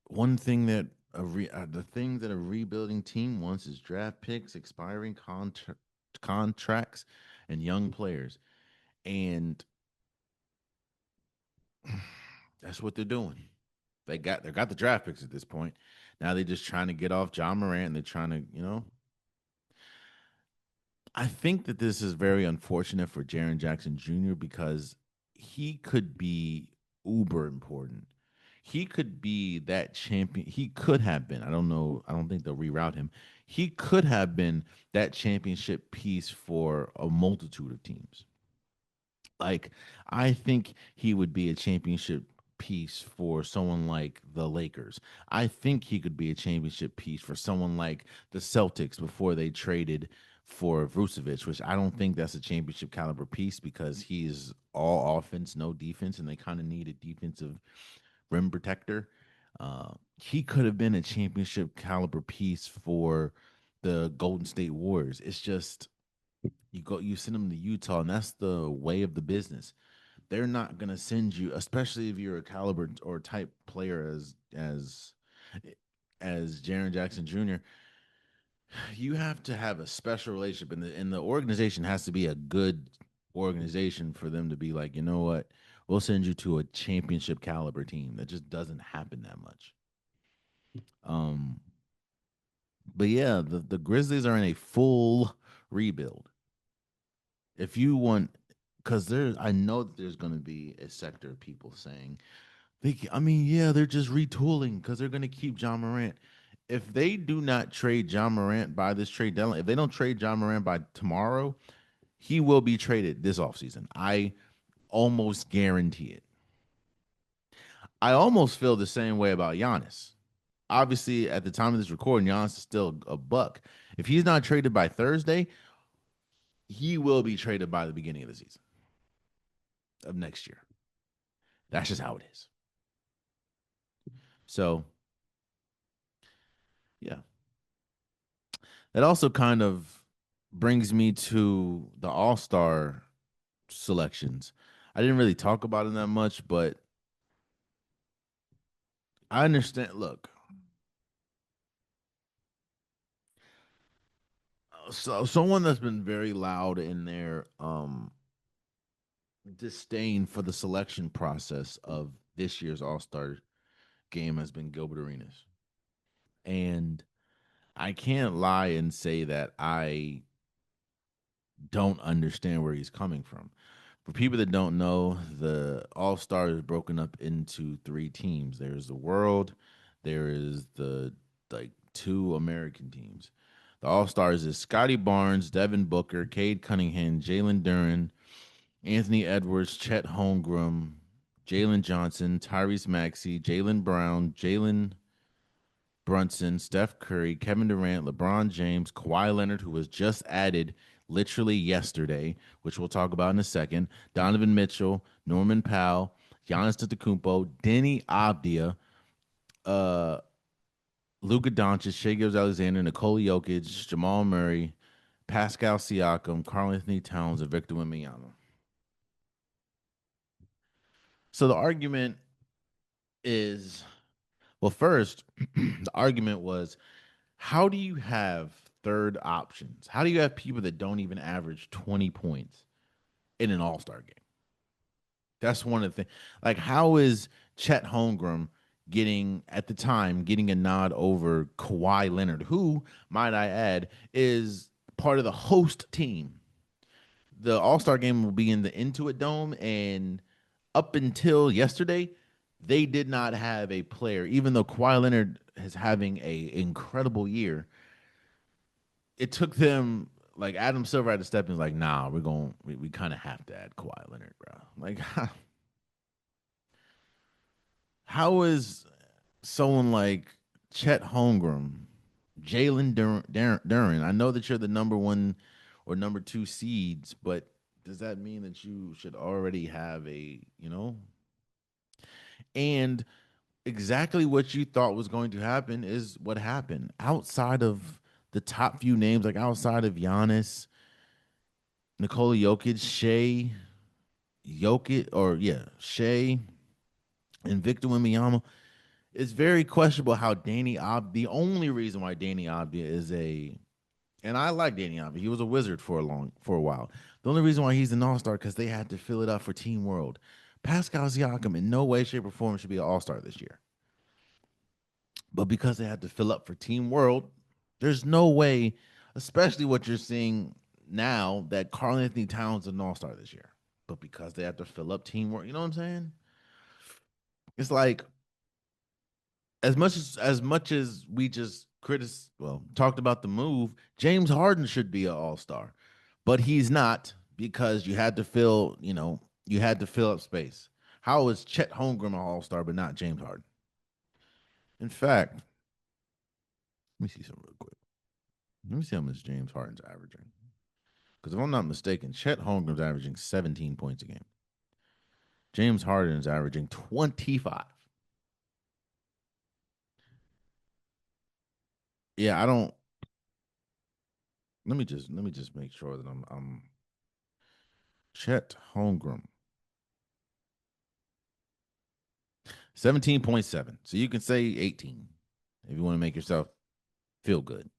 Speaker 1: the thing that a rebuilding team wants is draft picks, expiring contracts, and young players. And that's what they're doing. They got the draft picks at this point. Now they're just trying to get off John Morant. They're trying to, I think that this is very unfortunate for Jaren Jackson Jr. because he could be uber important. He could be that champion. He could have been. I don't know. I don't think they'll reroute him. He could have been that championship piece for a multitude of teams. Like, I think he would be a championship piece for someone like the Lakers. I think he could be a championship piece for someone like the Celtics before they traded for Vucevic, which I don't think that's a championship caliber piece because he's all offense, no defense, and they kind of need a defensive rim protector. He could have been a championship caliber piece for the Golden State Warriors. It's just you send them to Utah, and that's the way of the business. They're not gonna send you, especially if you're a caliber or type player as Jaren Jackson Jr. You have to have a special relationship, and the organization has to be a good organization for them to be like, you know what, we'll send you to a championship caliber team. That just doesn't happen that much. Um, but yeah, the Grizzlies are in a full rebuild. If you want, because I know that there's going to be a sector of people saying, I mean, yeah, they're just retooling because they're going to keep John Morant. If they do not trade John Morant by this trade deadline, if they don't trade John Morant by tomorrow, he will be traded this offseason. I almost guarantee it. I almost feel the same way about Giannis. Obviously, at the time of this recording, Giannis is still a buck. If he's not traded by Thursday, he will be traded by the beginning of the season of next year. That's just how it is. So, yeah. That also kind of brings me to the All Star selections. I didn't really talk about it that much, but I understand. Look, so someone that's been very loud in their disdain for the selection process of this year's All Star game has been Gilbert Arenas, and I can't lie and say that I don't understand where he's coming from. For people that don't know, the All Star is broken up into three teams. There's the World, there is the like two American teams. The All Stars is Scotty Barnes, Devin Booker, Cade Cunningham, Jalen Duren, Anthony Edwards, Chet Holmgren, Jalen Johnson, Tyrese Maxey, Jalen Brown, Jalen Brunson, Steph Curry, Kevin Durant, LeBron James, Kawhi Leonard, who was just added literally yesterday, which we'll talk about in a second, Donovan Mitchell, Norman Powell, Giannis Antetokounmpo, Denny Abdia, uh, Luka Doncic, Shai Gilgeous-Alexander, Nikola Jokic, Jamal Murray, Pascal Siakam, Karl Anthony Towns, and Victor Wembanyama. So the argument is, well, first, the argument was, how do you have third options? How do you have people that don't even average 20 points in an All Star game? That's one of the things. Like, how is Chet Holmgren at the time, getting a nod over Kawhi Leonard, who, might I add, is part of the host team? The All Star game will be in the Intuit Dome, and up until yesterday, they did not have a player, even though Kawhi Leonard is having a incredible year. It took them, like, Adam Silver had to step in, like, nah, we kind of have to add Kawhi Leonard, bro. Like, how is someone like Chet Holmgren, Jalen Duren? I know that you're the number one or number two seeds, but does that mean that you should already have and exactly what you thought was going to happen is what happened. Outside of the top few names, like outside of Giannis, Nikola Jokic, Shea and Victor Wembanyama, it's very questionable how the only reason why Danny Abdia and I like Danny Abdia. He was a wizard for a while. The only reason why he's an all-star because they had to fill it up for Team World. Pascal Siakam in no way, shape, or form should be an all-star this year. But because they had to fill up for Team World, there's no way, especially what you're seeing now, that Karl Anthony Towns is an all star this year. But because they have to fill up Team World, you know what I'm saying? It's like as much as we just talked about the move, James Harden should be an all-star. But he's not because you had to fill up space. How is Chet Holmgren an all-star but not James Harden? In fact, let me see something real quick. Let me see how much James Harden's averaging. Because if I'm not mistaken, Chet Holmgren's averaging 17 points a game. James Harden is averaging 25. Yeah, I don't. Let me just make sure that I'm Chet Holmgren 17.7. So you can say 18 if you want to make yourself feel good.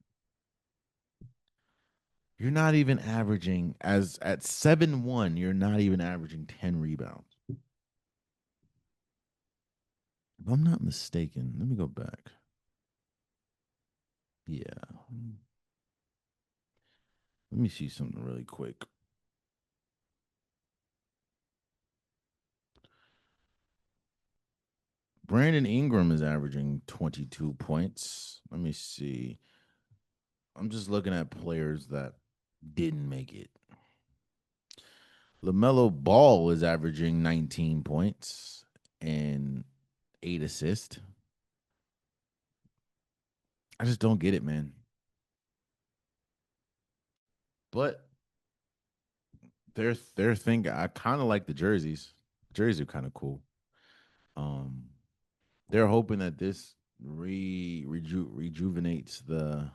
Speaker 1: You're not even averaging as at 7-1, you're not even averaging 10 rebounds. If I'm not mistaken, let me go back. Yeah. Let me see something really quick. Brandon Ingram is averaging 22 points. Let me see. I'm just looking at players that didn't make it. LaMelo Ball is averaging 19 points and 8 assists. I just don't get it, man. But they're thinking. I kind of like the jerseys. Jerseys are kind of cool. Um, they're hoping that this rejuvenates the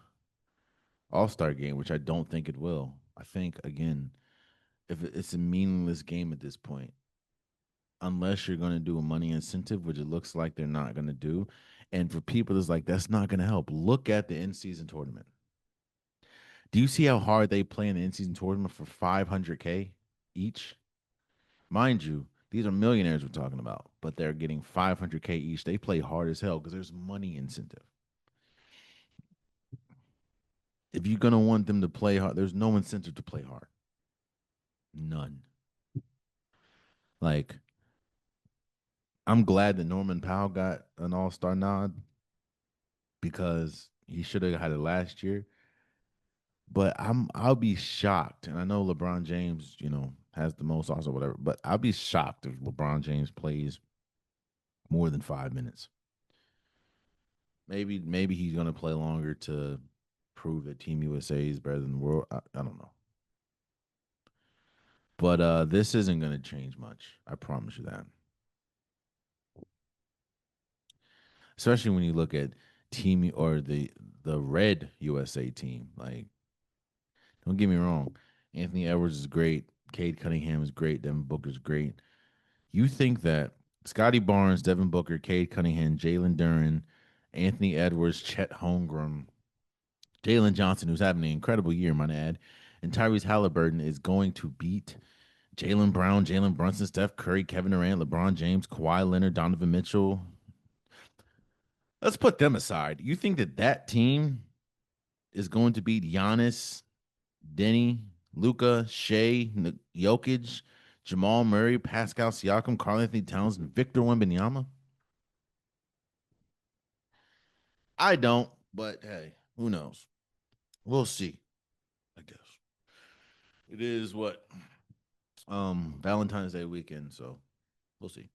Speaker 1: All Star game, which I don't think it will. I think again, if it's a meaningless game at this point, unless you're going to do a money incentive, which it looks like they're not going to do. And for people, it's like that's not going to help. Look at the in season tournament. Do you see how hard they play in the in season tournament for 500K each? Mind you, these are millionaires we're talking about, but they're getting 500K each. They play hard as hell because there's money incentive. If you're gonna want them to play hard, there's no incentive to play hard. None. Like, I'm glad that Norman Powell got an All Star nod because he should have had it last year. But I'll be shocked, and I know LeBron James, has the most also whatever, but I'll be shocked if LeBron James plays more than 5 minutes. Maybe he's gonna play longer to prove that Team USA is better than the world. I don't know. But this isn't gonna change much. I promise you that. Especially when you look at team or the red USA team. Like, don't get me wrong. Anthony Edwards is great. Cade Cunningham is great. Devin Booker is great. You think that Scotty Barnes, Devin Booker, Cade Cunningham, Jalen Duren, Anthony Edwards, Chet Holmgren, Jalen Johnson, who's having an incredible year, might add, and Tyrese Halliburton is going to beat Jalen Brown, Jalen Brunson, Steph Curry, Kevin Durant, LeBron James, Kawhi Leonard, Donovan Mitchell. Let's put them aside. You think that that team is going to beat Giannis, Denny, Luca, Shea, Jokic, Jamal Murray, Pascal Siakam, Karl Anthony Towns, and Victor Wembanyama? I don't, but hey, who knows? We'll see. I guess it is what Valentine's Day weekend, so we'll see.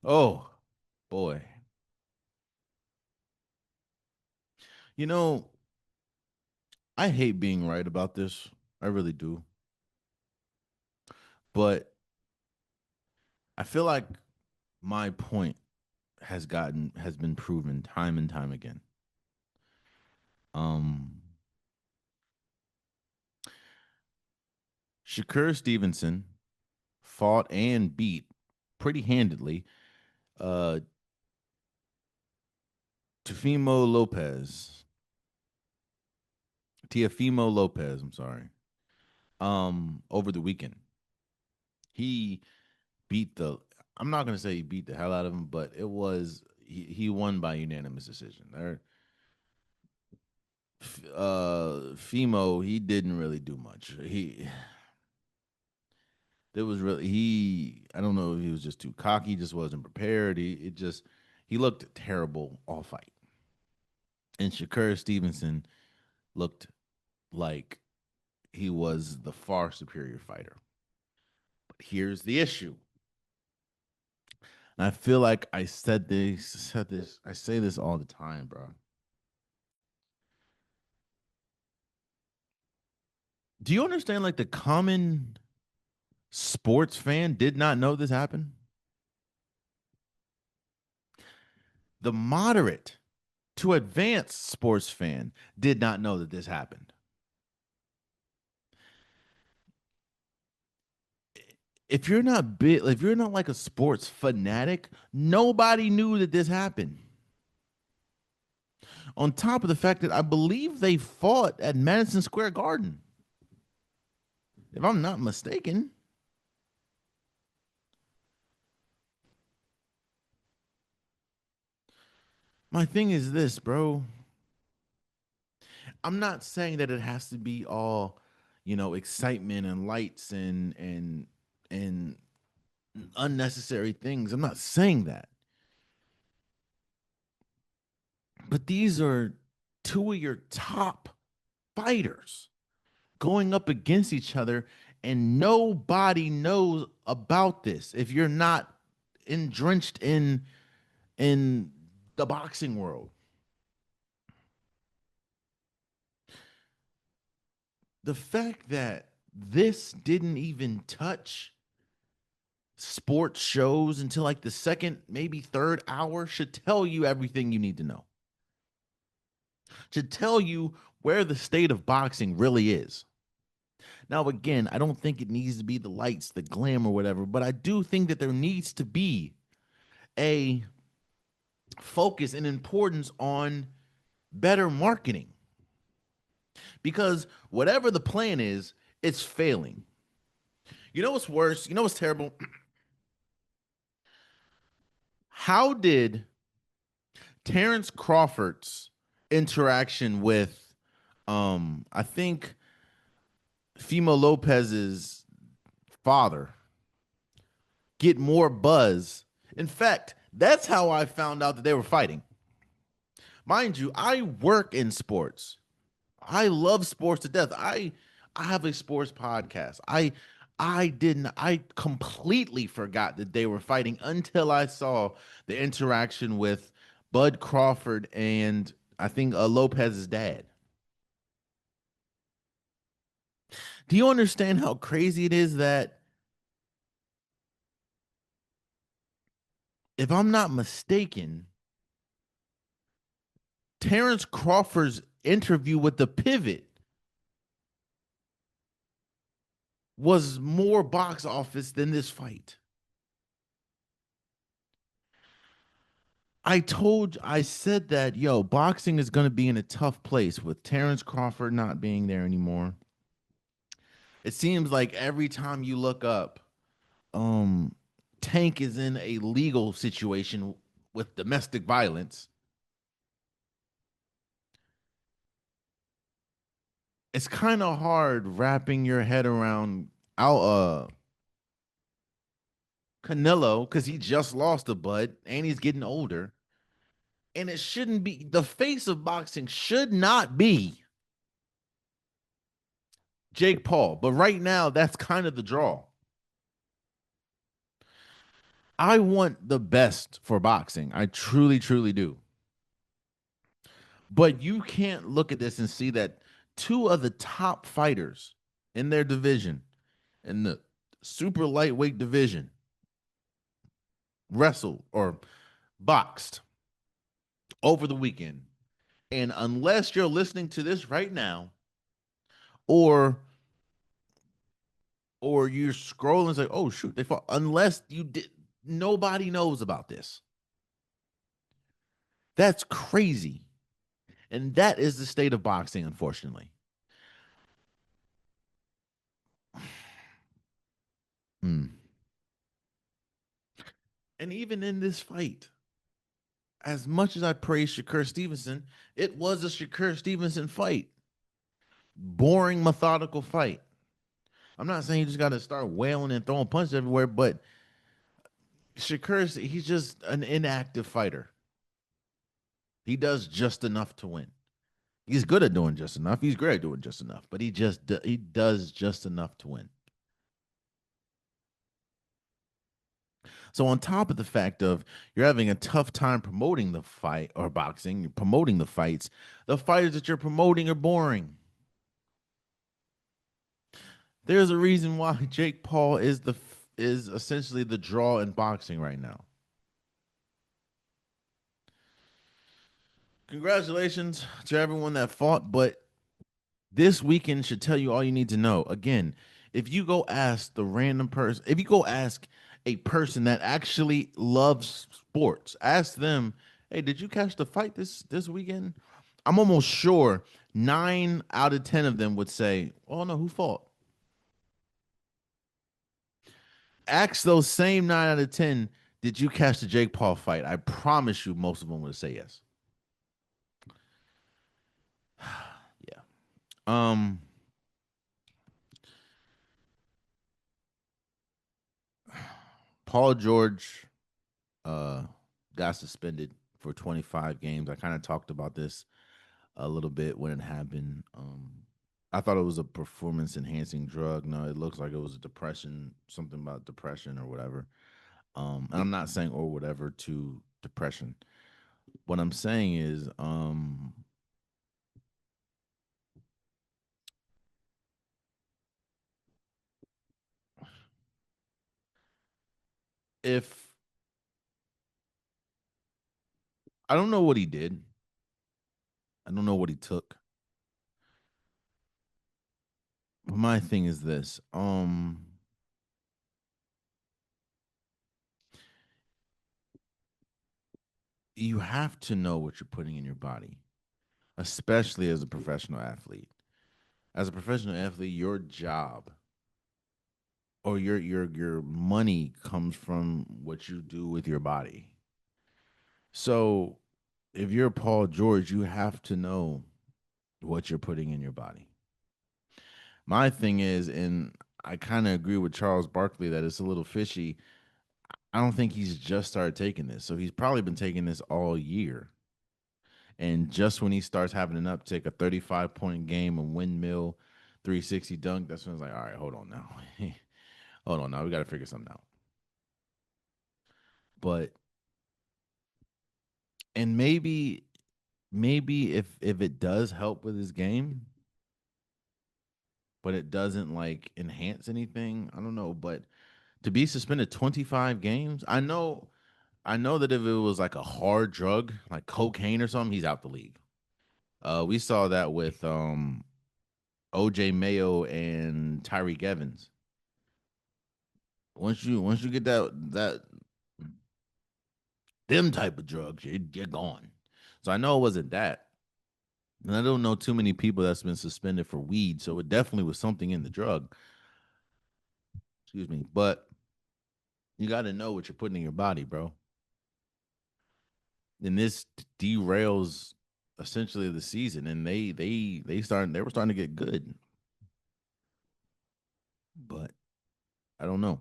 Speaker 1: Oh boy, you know I hate being right about this. I really do, but I feel like my point has been proven time and time again. Um, Shakur Stevenson fought and beat pretty handedly uh Teofimo Lopez. Teofimo Lopez, I'm sorry. Over the weekend. He beat the I'm not gonna say he beat the hell out of him, but it was he won by unanimous decision. There, Fimo, he didn't really do much. There was really I don't know if he was just too cocky, just wasn't prepared. He looked terrible all fight. And Shakur Stevenson looked like he was the far superior fighter. But here's the issue. And I feel like I say this all the time, bro. Do you understand like the common sports fan did not know this happened? The moderate to advanced sports fan did not know that this happened. If you're not like a sports fanatic, nobody knew that this happened. On top of the fact that I believe they fought at Madison Square Garden, if I'm not mistaken. My thing is this, bro. I'm not saying that it has to be all, excitement and lights and unnecessary things. I'm not saying that. But these are two of your top fighters going up against each other, and nobody knows about this. If you're not drenched in the boxing world, the fact that this didn't even touch sports shows until like the second, maybe third hour should tell you everything you need to know. Should tell you where the state of boxing really is. Now, again, I don't think it needs to be the lights, the glam, or whatever, but I do think that there needs to be a focus and importance on better marketing because whatever the plan is, it's failing. You know what's worse? You know what's terrible? How did Terrence Crawford's interaction with, I think, Fimo Lopez's father get more buzz? In fact, that's how I found out that they were fighting. Mind you, I work in sports. I love sports to death. I have a sports podcast. I completely forgot that they were fighting until I saw the interaction with Bud Crawford and I think Lopez's dad. Do you understand how crazy it is that if I'm not mistaken, Terrence Crawford's interview with the Pivot was more box office than this fight? I said that, yo, boxing is going to be in a tough place with Terrence Crawford not being there anymore. It seems like every time you look up, um, Tank is in a legal situation with domestic violence. It's kind of hard wrapping your head around Canelo because he just lost a bud and he's getting older. And it shouldn't be the face of boxing should not be Jake Paul. But right now, that's kind of the draw. I want the best for boxing. I truly, truly do. But you can't look at this and see that two of the top fighters in their division, in the super lightweight division, wrestled or boxed over the weekend. And unless you're listening to this right now, or you're scrolling, it's like, oh shoot, they fought. Unless you did, nobody knows about this. That's crazy. And that is the state of boxing, unfortunately. Hmm. And even in this fight, as much as I praise Shakur Stevenson, it was a Shakur Stevenson fight. Boring, methodical fight. I'm not saying you just got to start wailing and throwing punches everywhere, but Shakur, he's just an inactive fighter. He does just enough to win. He's good at doing just enough. He's great at doing just enough, but he does just enough to win. So on top of the fact of you're having a tough time promoting the fight or boxing, you're promoting the fighters that you're promoting are boring. There's a reason why Jake Paul is essentially the draw in boxing right now. Congratulations to everyone that fought, but this weekend should tell you all you need to know. Again, if you go ask the random person, if you go ask a person that actually loves sports, ask them, "Hey, did you catch the fight this weekend?" I'm almost sure 9 out of 10 of them would say, "Oh no, who fought?" Ask those same 9 out of 10, "Did you catch the Jake Paul fight?" I promise you, most of them would say yes. Yeah. Um. Paul George uh got suspended for 25 games. I kind of talked about this a little bit when it happened. I thought it was a performance enhancing drug. No, it looks like it was a depression, something about depression or whatever. And I'm not saying or whatever to depression. What I'm saying is, if I don't know what he did, I don't know what he took. But my thing is this: you have to know what you're putting in your body, especially as a professional athlete. As a professional athlete, your job or your money comes from what you do with your body. So if you're Paul George, you have to know what you're putting in your body. My thing is, and I kind of agree with Charles Barkley that it's a little fishy. I don't think he's just started taking this. So he's probably been taking this all year. And just when he starts having an uptick, a 35-point game, a windmill, 360 dunk, that's when it's like, all right, hold on now. Hold on now. We got to figure something out. But, and maybe if it does help with his game, but it doesn't like enhance anything, I don't know. But to be suspended 25 games, I know that if it was like a hard drug, like cocaine or something, he's out the league. We saw that with OJ Mayo and Tyreek Evans. Once you get that them type of drugs, you're gone. So I know it wasn't that. And I don't know too many people that's been suspended for weed, so it definitely was something in the drug. Excuse me. But you got to know what you're putting in your body, bro. And this derails essentially the season, and they were starting to get good, but I don't know.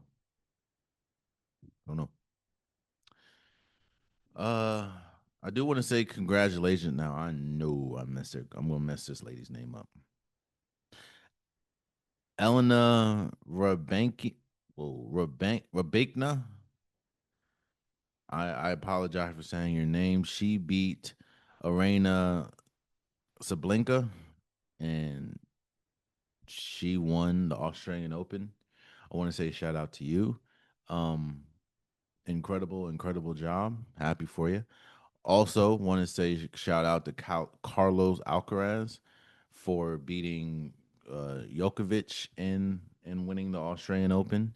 Speaker 1: I don't know. Uh, I do want to say congratulations. Now I know I messed her. I'm gonna mess this lady's name up. Elena Rabanki, Rabakina. I apologize for saying your name. She beat Arena Sablenka, and she won the Australian Open. I want to say shout out to you. Um, incredible job. Happy for you. Also, want to say shout out to Carlos Alcaraz for beating Djokovic in winning the Australian Open.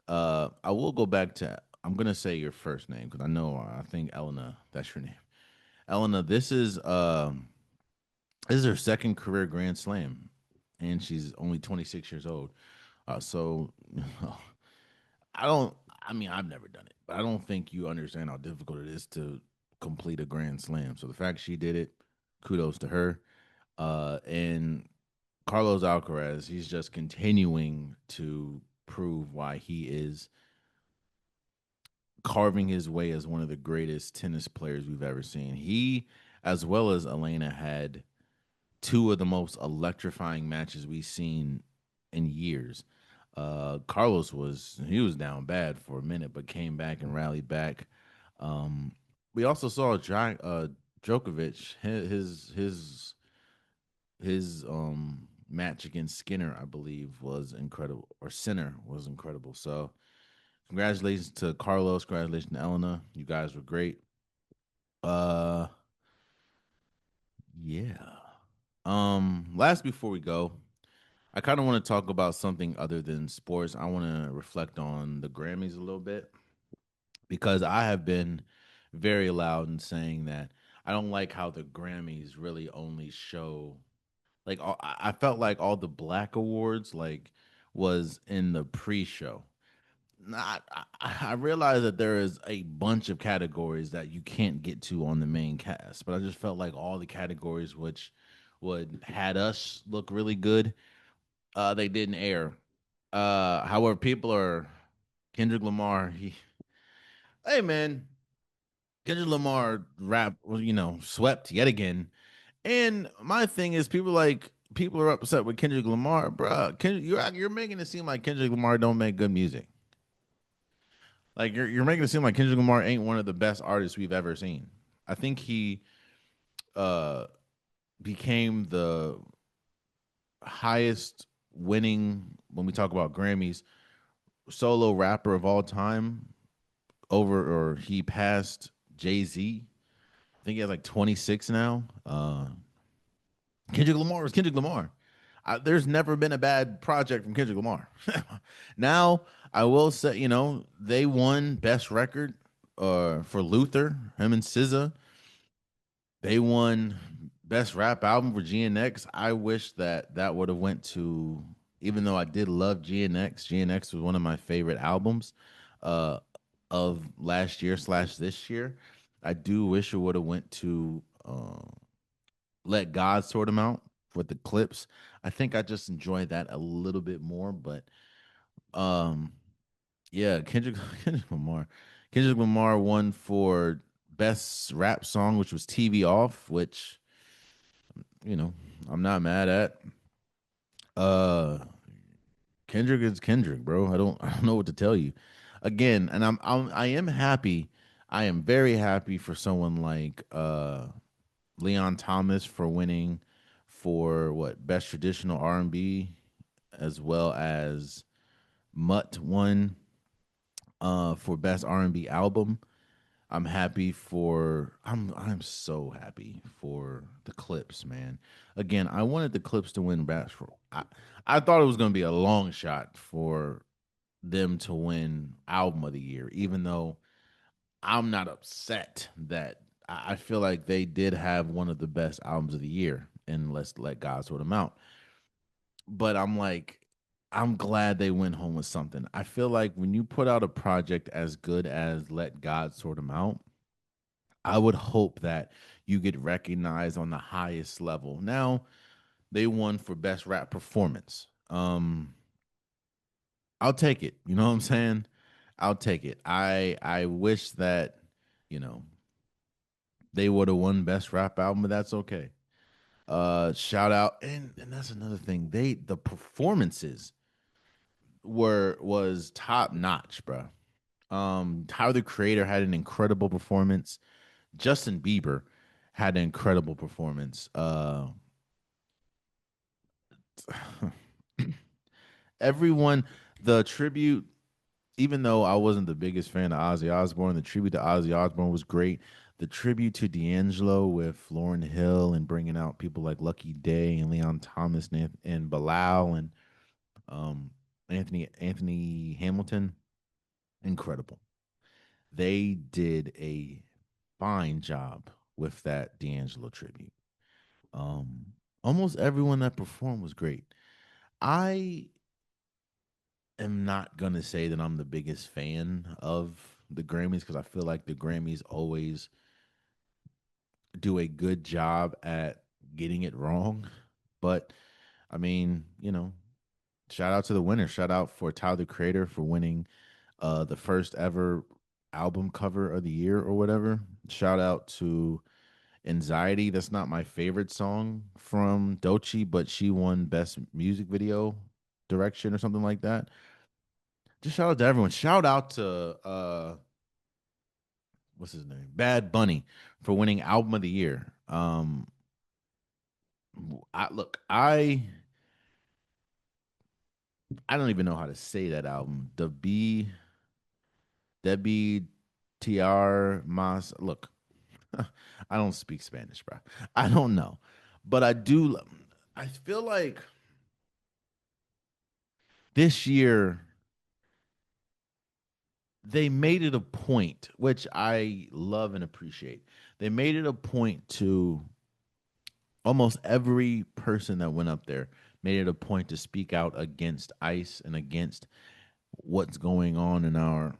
Speaker 1: I will go back to. I'm gonna say your first name because I know I think Elena. That's your name, Elena. This is her second career Grand Slam, and she's only 26 years old. So I don't. I mean, I've never done it, but I don't think you understand how difficult it is to complete a grand slam. So the fact she did it, kudos to her. And Carlos Alcaraz, he's just continuing to prove why he is carving his way as one of the greatest tennis players we've ever seen. He, as well as Elena, had two of the most electrifying matches we've seen in years. Carlos was down bad for a minute, but came back and rallied back. Um, we also saw Djokovic his match against Skinner, I believe, was incredible, or Sinner was incredible. So congratulations to Carlos, congratulations to Elena. You guys were great. Uh, yeah. Last before we go, I kind of want to talk about something other than sports. I want to reflect on the Grammys a little bit because I have been very loud in saying that I don't like how the Grammys really only show like I felt like all the black awards like was in the pre-show. Not I realize that there is a bunch of categories that you can't get to on the main cast, but I just felt like all the categories which would had us look really good, they didn't air. However, people are Kendrick Lamar. Hey man, Kendrick Lamar rap, swept yet again. And my thing is, people are upset with Kendrick Lamar, bruh. You're making it seem like Kendrick Lamar don't make good music. Like you're making it seem like Kendrick Lamar ain't one of the best artists we've ever seen. I think he uh became the highest winning when we talk about Grammys solo rapper of all time over or he passed Jay-Z. I think he has like 26 now. Kendrick Lamar is Kendrick Lamar. There's never been a bad project from Kendrick Lamar. Now, I will say, they won best record for Luther, him and SZA. They won best rap album for GNX. I wish that would have went to, even though I did love GNX. GNX was one of my favorite albums uh, of last year slash this year. I do wish it would have went to Let God Sort Him Out with the clips. I think I just enjoyed that a little bit more, but um, yeah, Kendrick Lamar. Kendrick Lamar won for best rap song, which was TV Off, which you know I'm not mad at. Uh, Kendrick is Kendrick, bro. I don't know what to tell you. Again, and I am happy. I am very happy for someone like Leon Thomas for winning for what best traditional R&B, as well as Mutt won for best R&B album. I'm so happy for the Clips, man. Again, I wanted the Clips to win best for I thought it was going to be a long shot for them to win album of the year, even though I'm not upset that I feel like they did have one of the best albums of the year, and let's let God sort them out. But I'm glad they went home with something. I feel like when you put out a project as good as Let God Sort Them Out, I would hope that you get recognized on the highest level. Now, they won for best rap performance. I'll take it. You know what I'm saying? I'll take it. I wish that, you know, they would have won best rap album, but that's okay. Shout out and that's another thing. The performances was top notch, bro. Tyler the Creator had an incredible performance. Justin Bieber had an incredible performance. Everyone, the tribute, even though I wasn't the biggest fan of Ozzy Osbourne, the tribute to Ozzy Osbourne was great. The tribute to D'Angelo with Lauryn Hill and bringing out people like Lucky Day and Leon Thomas and Bilal and um, Anthony Hamilton, incredible. They did a fine job with that D'Angelo tribute. Um, Almost everyone that performed was great. I am not gonna say that I'm the biggest fan of the Grammys because I feel like the Grammys always do a good job at getting it wrong. But I mean, shout out to the winner. Shout out for Tyler the Creator for winning the first ever album cover of the year or whatever. Shout out to Anxiety. That's not my favorite song from Dochi, but she won best music video direction or something like that. Just shout out to everyone. Shout out to what's his name? Bad Bunny for winning album of the year. I don't even know how to say that album. The B Debbie TR Mas. Look, I don't speak Spanish, bro. I don't know, but I do. I feel like this year they made it a point, which I love and appreciate. They made it a point to almost every person that went up there made it a point to speak out against ICE and against what's going on in our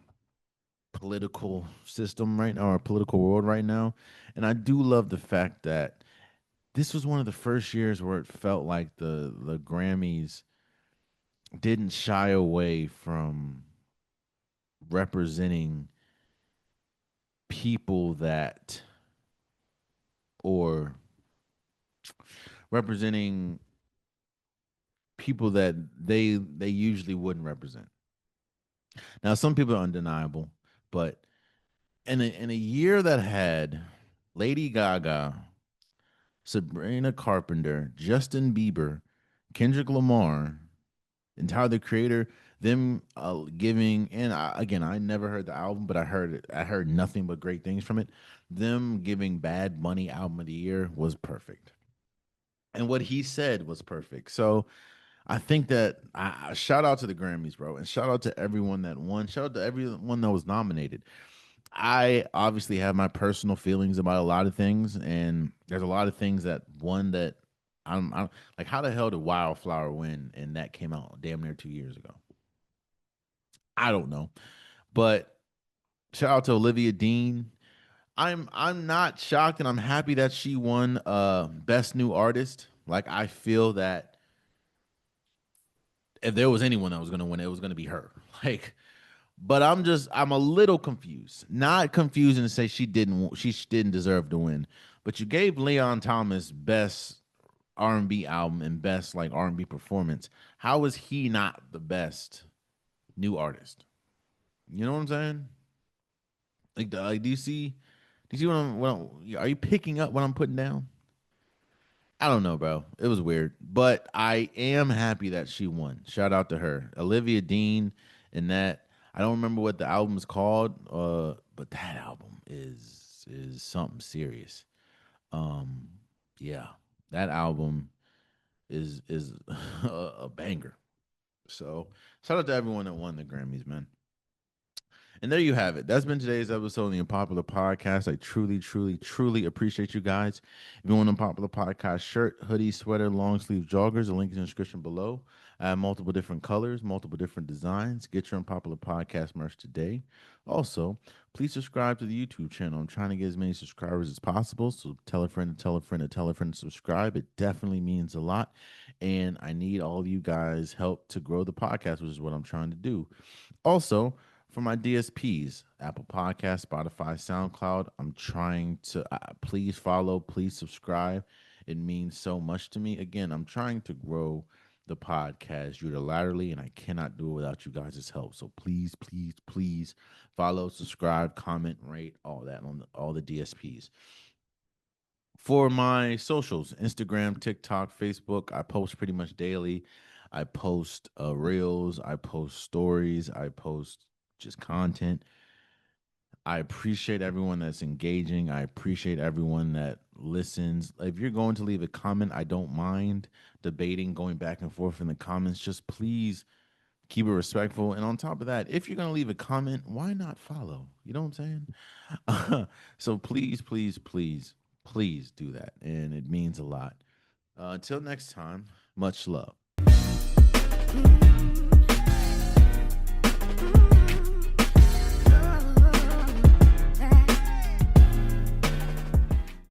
Speaker 1: political system right now, our political world right now. And I do love the fact that this was one of the first years where it felt like the Grammys didn't shy away from representing people that or representing people that they usually wouldn't represent. Now some people are undeniable, but in a year that had Lady Gaga, Sabrina Carpenter, Justin Bieber, Kendrick Lamar, and Tyler the Creator, them giving and again, I never heard the album, but I heard nothing but great things from it. Them giving Bad Bunny album of the year was perfect, and what he said was perfect. So I think that shout out to the Grammys, bro, and shout out to everyone that won. Shout out to everyone that was nominated. I obviously have my personal feelings about a lot of things, and there's a lot of things that one that I'm like, how the hell did Wildflower win? And that came out damn near 2 years ago. I don't know, but shout out to Olivia Dean. I'm not shocked, and I'm happy that she won Best New Artist. Like I feel that if there was anyone that was going to win, it was going to be her. Like but I'm a little confused. Not confusing to say she didn't deserve to win, but you gave Leon Thomas best R&B album and best like R&B performance. How is he not the best new artist? You know what I'm saying? Like, do you see are you picking up what I'm putting down? I don't know, bro. It was weird, but I am happy that she won. Shout out to her, Olivia Dean, and that I don't remember what the album is called, but that album is something serious. Um, yeah, that album is a banger. So shout out to everyone that won the Grammys, man. And there you have it. That's been today's episode of the Unpopular Podcast. I truly, truly, truly appreciate you guys. If you want an Unpopular Podcast shirt, hoodie, sweater, long sleeve joggers, the link is in the description below. I have multiple different colors, multiple different designs. Get your Unpopular Podcast merch today. Also, please subscribe to the YouTube channel. I'm trying to get as many subscribers as possible. So tell a friend to tell a friend to tell a friend to subscribe. It definitely means a lot. And I need all of you guys' help to grow the podcast, which is what I'm trying to do. Also, for my DSPs, Apple Podcast, Spotify, SoundCloud, I'm trying to please follow, please subscribe. It means so much to me. Again, I'm trying to grow the podcast unilaterally, and I cannot do it without you guys' help. So please, please, please follow, subscribe, comment, rate, all that on all the DSPs. For my socials, Instagram, TikTok, Facebook, I post pretty much daily. I post reels, I post stories, I post just content. I appreciate everyone that's engaging. I appreciate everyone that listens. If you're going to leave a comment, I don't mind debating, going back and forth in the comments. Just please keep it respectful. And on top of that, if you're going to leave a comment, why not follow? You know what I'm saying? So please, please, please, please do that. And it means a lot. Until next time, much love.